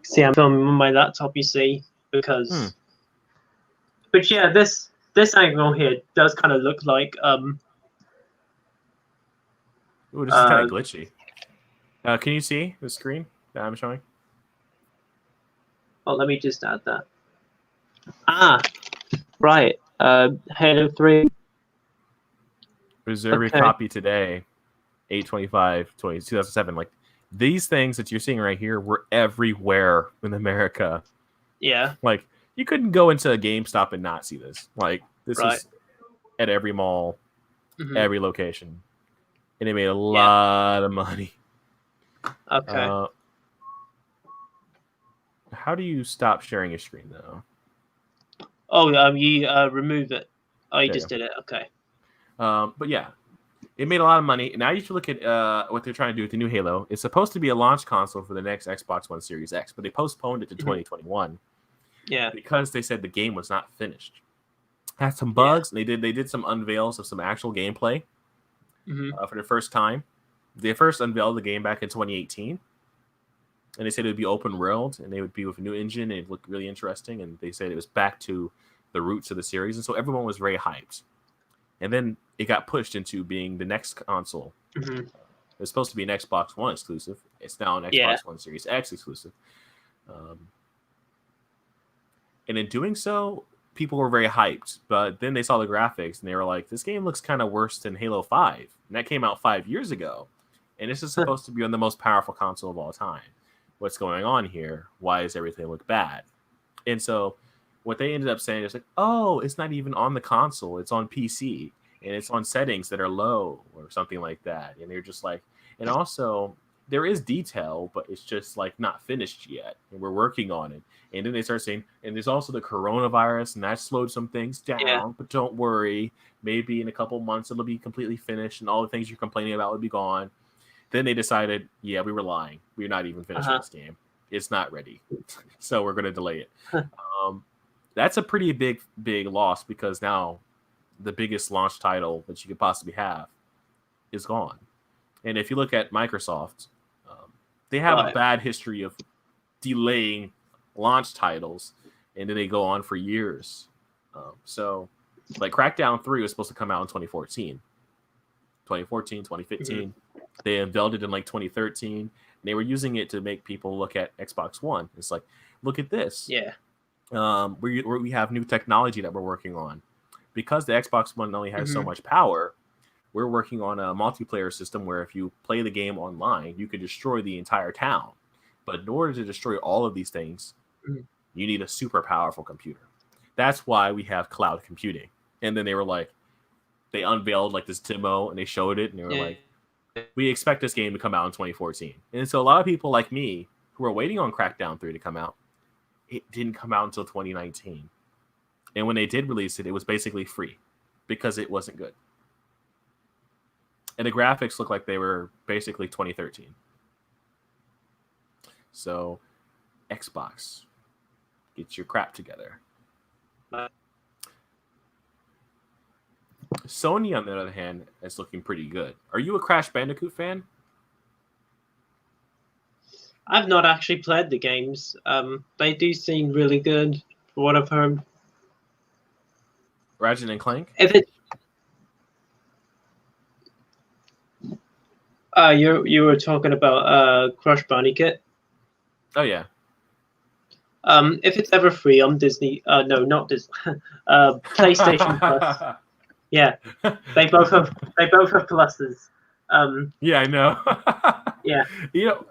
See, I'm filming on my laptop. You see, because. But yeah, this angle here does kind of look like Ooh, this is kind of glitchy. Can you see the screen that I'm showing? Oh, let me just add that. Ah, right. Halo 3. Reserve your Okay. copy today. 8/25/2007. Like, these things that you're seeing right here were everywhere in America. Yeah. Like, you couldn't go into a GameStop and not see this. Like, this Right. was at every mall, every location, and it made a lot of money. Okay. How do you stop sharing your screen though? Oh, you remove it. Oh, you There you just did it. Okay. But yeah, it made a lot of money. Now you should look at what they're trying to do with the new Halo. It's supposed to be a launch console for the next Xbox One Series X, but they postponed it to 2021 Yeah. because they said the game was not finished. Had some bugs. And they did some unveils of some actual gameplay for the first time. They first unveiled the game back in 2018, and they said it would be open world and they would be with a new engine and it looked really interesting. And they said it was back to the roots of the series, and so everyone was very hyped. And then it got pushed into being the next console. It's supposed to be an Xbox One exclusive. It's now an Xbox One Series X exclusive. And in doing so, people were very hyped. But then they saw the graphics and they were like, this game looks kind of worse than Halo 5. And that came out 5 years ago. And this is supposed to be on the most powerful console of all time. What's going on here? Why does everything look bad? And so what they ended up saying is like, oh, it's not even on the console. It's on PC. And it's on settings that are low or something like that. And they're just like, and also there is detail, but it's just like not finished yet. And we're working on it. And then they start saying, and there's also the coronavirus, and that slowed some things down. Yeah. But don't worry, maybe in a couple months it'll be completely finished, and all the things you're complaining about will be gone. Then they decided, yeah, we were lying. We're not even finished with this game. It's not ready, so we're going to delay it. That's a pretty big loss because now the biggest launch title that you could possibly have is gone. And if you look at Microsoft, they have a bad history of delaying launch titles, and then they go on for years. So, like Crackdown 3 was supposed to come out in 2014. 2015. They unveiled it in like 2013. And they were using it to make people look at Xbox One. It's like, look at this. Yeah. We have new technology that we're working on. Because the Xbox One only has so much power, we're working on a multiplayer system where if you play the game online, you could destroy the entire town. But in order to destroy all of these things, You need a super powerful computer. That's why we have cloud computing. And then they were like, they unveiled like this demo and they showed it and they were like, we expect this game to come out in 2014. And so a lot of people like me who were waiting on Crackdown 3 to come out, it didn't come out until 2019. And when they did release it, it was basically free because it wasn't good. And the graphics looked like they were basically 2013. So, Xbox, get your crap together. Sony, on the other hand, is looking pretty good. Are you a Crash Bandicoot fan? I've not actually played the games. They do seem really good, for what I've heard. Ratchet and Clank? If it, you were talking about Crash Bandicoot. Oh yeah. If it's ever free on Disney, no, not Disney, PlayStation Plus. Yeah, they both have pluses. Yeah, I know. Yeah. You know,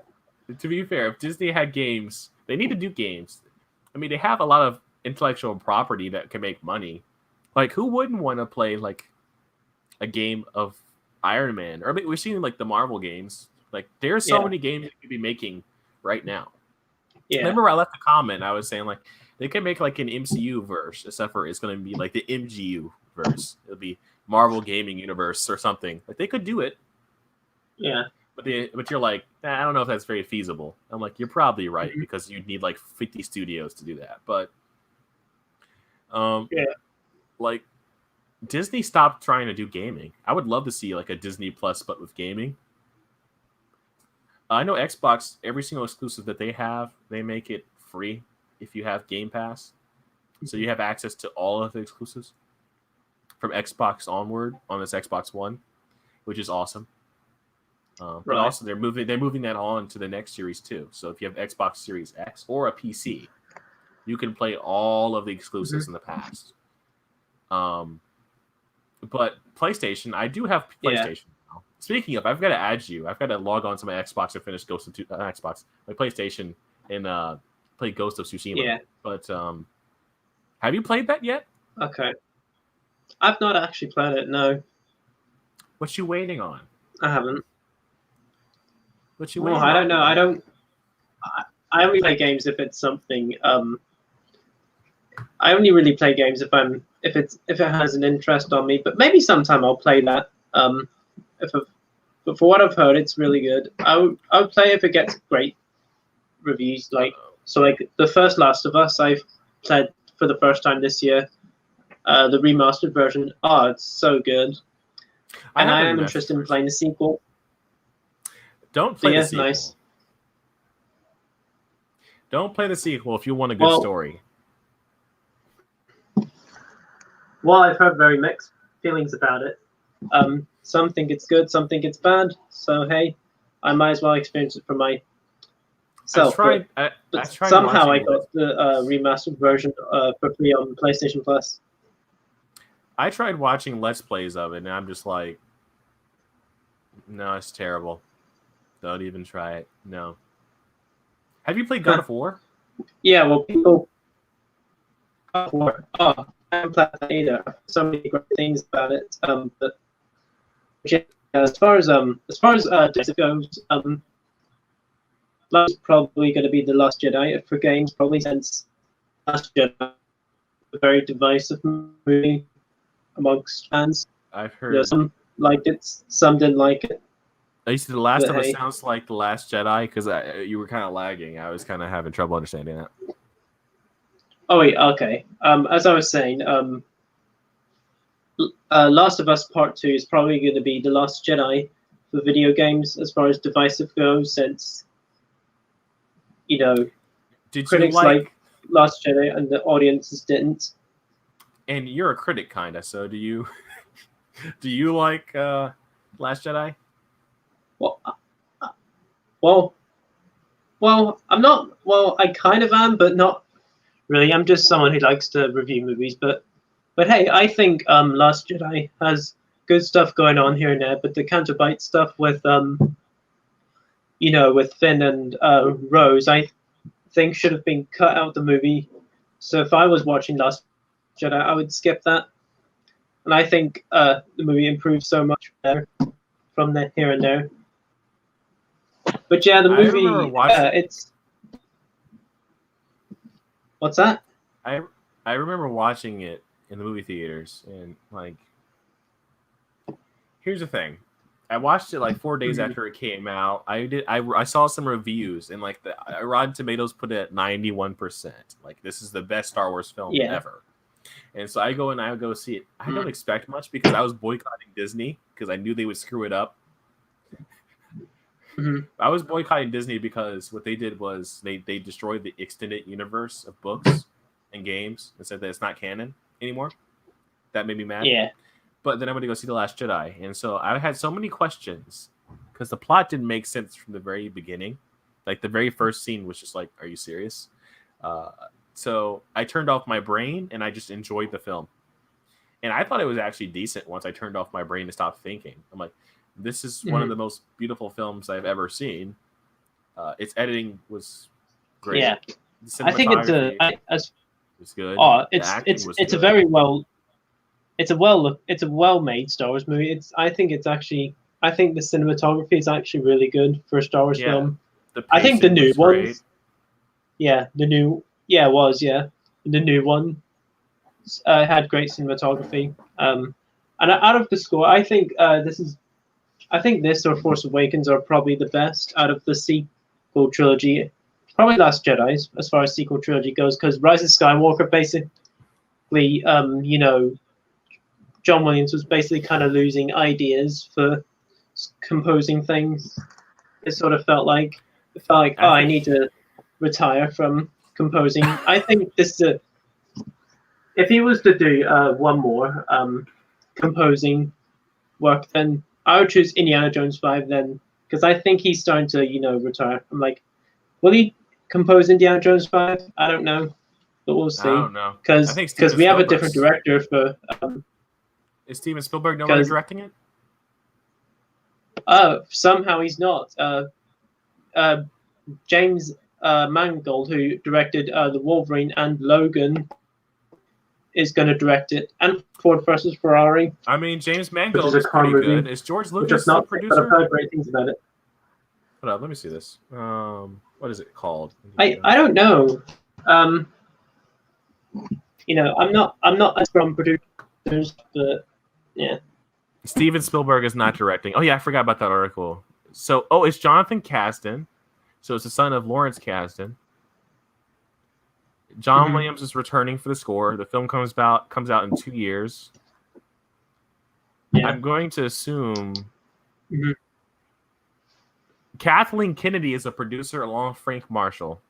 to be fair, if Disney had games, they need to do games. I mean, they have a lot of intellectual property that can make money. Like, who wouldn't want to play like a game of Iron Man? Or I mean, we're seeing like the Marvel games. Like, there's so many games they could be making right now. Yeah. Remember, I left a comment. I was saying like they could make like an MCU verse, except for it's going to be like the MGU verse. It'll be Marvel Gaming Universe or something. Like they could do it. Yeah. But you're like, I don't know if that's very feasible. I'm like, you're probably right because you'd need like 50 studios to do that. But like Disney stopped trying to do gaming. I would love to see like a Disney Plus but with gaming. I know Xbox, every single exclusive that they have, they make it free if you have Game Pass. So you have access to all of the exclusives from Xbox onward on this Xbox One, which is awesome. But also they're moving that on to the next series too. So if you have Xbox Series X or a PC, you can play all of the exclusives in the past. But PlayStation, I do have PlayStation now. Speaking of, I've got to add you. I've got to log on to my Xbox and finish my PlayStation and play Ghost of Tsushima. Yeah. But have you played that yet? Okay. I've not actually played it. No. What you waiting on? I haven't. What you waiting on? I don't know. I only play games if it's something. I only really play games if it has an interest on me. But maybe sometime I'll play that. But for what I've heard, it's really good. I would play if it gets great reviews. Like the first Last of Us, I've played for the first time this year. The remastered version. Oh, it's so good. And I am interested in playing the sequel. Don't play the sequel. Nice. Don't play the sequel if you want a good story. Well, I've heard very mixed feelings about it. Some think it's good, some think it's bad. So hey, I might as well experience it for myself. But somehow I got the remastered version for free on PlayStation Plus. I tried watching Let's Plays of it, and I'm just like, no, it's terrible. Don't even try it. No. Have you played God of War? Yeah, well, people. God of War. Oh, I haven't played that either. So many great things about it. But as far as it goes, that's probably going to be the Last Jedi for games, probably since Last Jedi, a very divisive movie amongst fans. I've heard some liked it, some didn't like it. You said The Last of Us sounds like The Last Jedi because you were kind of lagging. I was kind of having trouble understanding that. Oh wait, okay. As I was saying, Last of Us Part 2 is probably going to be The Last Jedi for video games as far as divisive goes, since critics like Last Jedi and the audiences didn't. And you're a critic, kinda. So do you? Do you like Last Jedi? Well, I'm not. Well, I kind of am, but not really. I'm just someone who likes to review movies. But hey, I think Last Jedi has good stuff going on here and there. But the counterbite stuff with with Finn and Rose, I think should have been cut out of the movie. So if I was watching Last Jedi, I would skip that. And I think the movie improved so much better from the here and there. But yeah, the movie, it's... What's that? I remember watching it in the movie theaters, and like, here's the thing. I watched it like 4 days after it came out. I saw some reviews, and like the Rotten Tomatoes put it at 91%. Like, this is the best Star Wars film ever. And so I go see it. I don't expect much because I was boycotting Disney because I knew they would screw it up. I was boycotting Disney because what they did was they destroyed the extended universe of books and games and said that it's not canon anymore. That made me mad. Yeah. But then I went to go see The Last Jedi. And so I had so many questions because the plot didn't make sense from the very beginning. Like, the very first scene was just like, are you serious? So I turned off my brain and I just enjoyed the film. And I thought it was actually decent once I turned off my brain and stopped thinking. I'm like, this is one of the most beautiful films I've ever seen. Its editing was great. Yeah. I think it's good. Oh, it's a very well... It's a well-made Star Wars movie. I think the cinematography is actually really good for a Star Wars film. I think the new ones, the new one had great cinematography. And out of the score, I think this or Force Awakens are probably the best out of the sequel trilogy. Probably Last Jedi as far as sequel trilogy goes, because Rise of Skywalker basically, John Williams was basically kind of losing ideas for composing things. It sort of felt like I need to retire from composing. I think if he was to do one more composing work, then I would choose Indiana Jones 5 then, because I think he's starting to retire. I'm like, will he compose Indiana Jones 5? I don't know, but we'll see. I don't know, because we have a different director for. Is Steven Spielberg no longer directing it? Somehow he's not. James Mangold, who directed the Wolverine and Logan, is going to direct it, and Ford versus Ferrari. I mean, James Mangold is pretty good. Is George Lucas the producer? But I've heard great things about it. Hold up, let me see this. What is it called? I don't know. I'm not a strong producer, but yeah. Steven Spielberg is not directing. Oh yeah, I forgot about that article. So, it's Jonathan Kasdan. So it's the son of Lawrence Kasdan. John Williams is returning for the score. The film comes out in 2 years. Yeah. I'm going to assume Kathleen Kennedy is a producer along with Frank Marshall.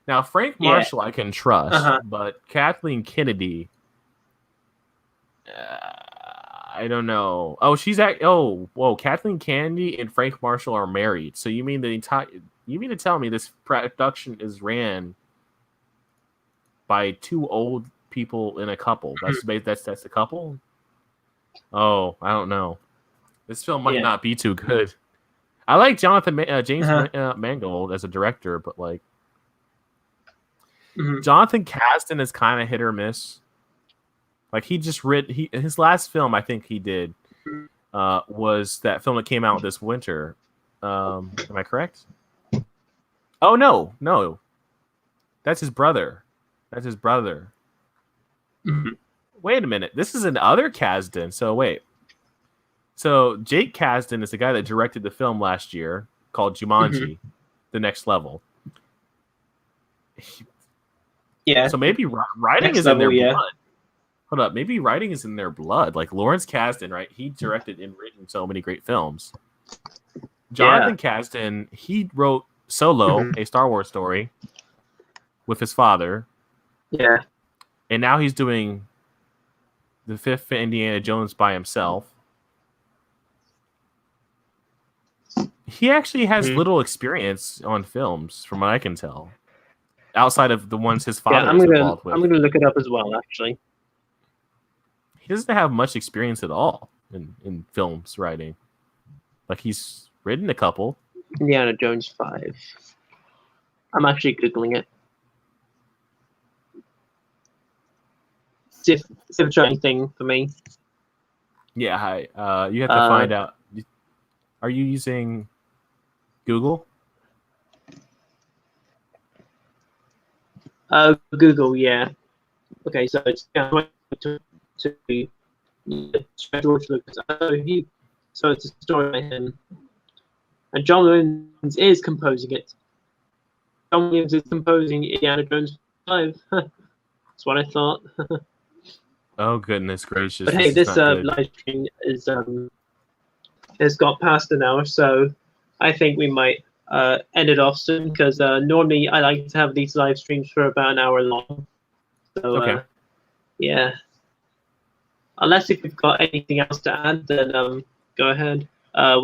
Now, Frank Marshall I can trust, but Kathleen Kennedy, I don't know. Kathleen Kennedy and Frank Marshall are married. So you mean to tell me this production is ran by two old people in a couple? That's the couple? Oh, I don't know. This film might not be too good. I like James Mangold as a director, but like Jonathan Kasdan is kind of hit or miss. Like his last film I think he did was that film that came out this winter. Am I correct? Oh no, that's his brother. Wait a minute, this is another Kasdan. So Jake Kasdan is the guy that directed the film last year called Jumanji, The Next Level. Yeah. So maybe writing is in their blood. Hold up, maybe writing is in their blood. Like Lawrence Kasdan, right? He directed and written so many great films. Jonathan Kasdan, he wrote Solo, a Star Wars story, with his father. Yeah. And now he's doing the fifth Indiana Jones by himself. He actually has little experience on films, from what I can tell, outside of the ones his father is involved with. I'm going to look it up as well, actually. He doesn't have much experience at all in films writing. Like, he's written a couple. Indiana Jones 5. I'm actually Googling it. civil thing for me. Yeah, hi. You have to find out. Are you using Google? Google, yeah. Okay, so it's to George Lucas. So it's a story by him, and John Williams is composing it. John Williams is composing Indiana Jones 5. That's what I thought. Oh goodness gracious! But hey, this is this not good. live stream is has got past an hour, so I think we might end it off soon because normally I like to have these live streams for about an hour long. So Okay. yeah. Unless if you've got anything else to add, then go ahead.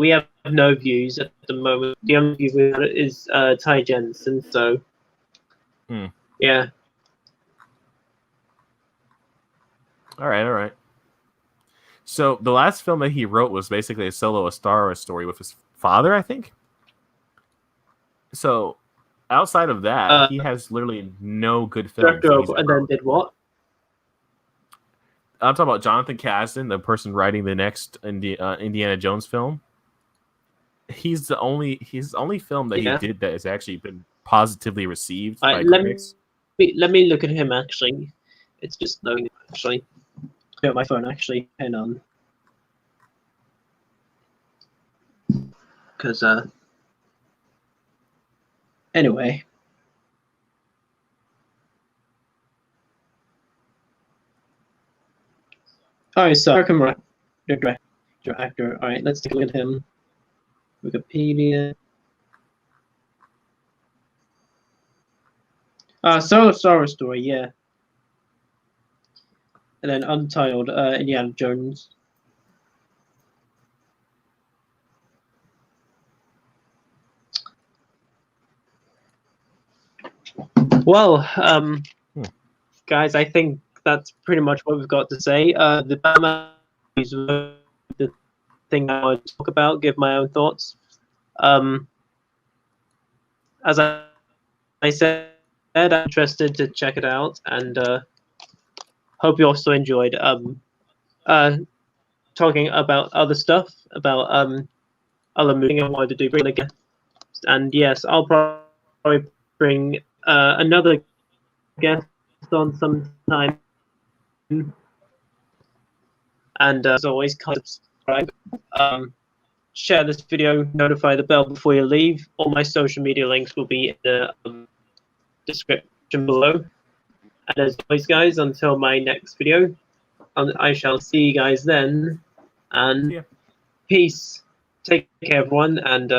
We have no views at the moment. The only view we have is Ty Jensen, so yeah. All right. So the last film that he wrote was basically a solo A Star Wars story with his father, I think. So outside of that, he has literally no good films. And then did what? I'm talking about Jonathan Kasdan, the person writing the next Indiana Jones film. He's the only film that he did that has actually been positively received by critics. Let me look at him actually. It's just loading actually. Got my phone actually. Hang on. Because anyway. Alright, so American director, actor. Alright, let's take a look at him. Wikipedia. Solo Star Wars story, yeah. And then Untitled, Indiana Jones. Well, guys, I think that's pretty much what we've got to say. The Batman is the thing I want to talk about, give my own thoughts. As I said, I'm interested to check it out, and hope you also enjoyed talking about other stuff, about other movies I wanted to do again. And yes, I'll probably bring another guest on sometime. And as always, subscribe, share this video, notify the bell before you leave. All my social media links will be in the description below. And as always, guys, until my next video, I shall see you guys then. And peace. Take care, everyone, and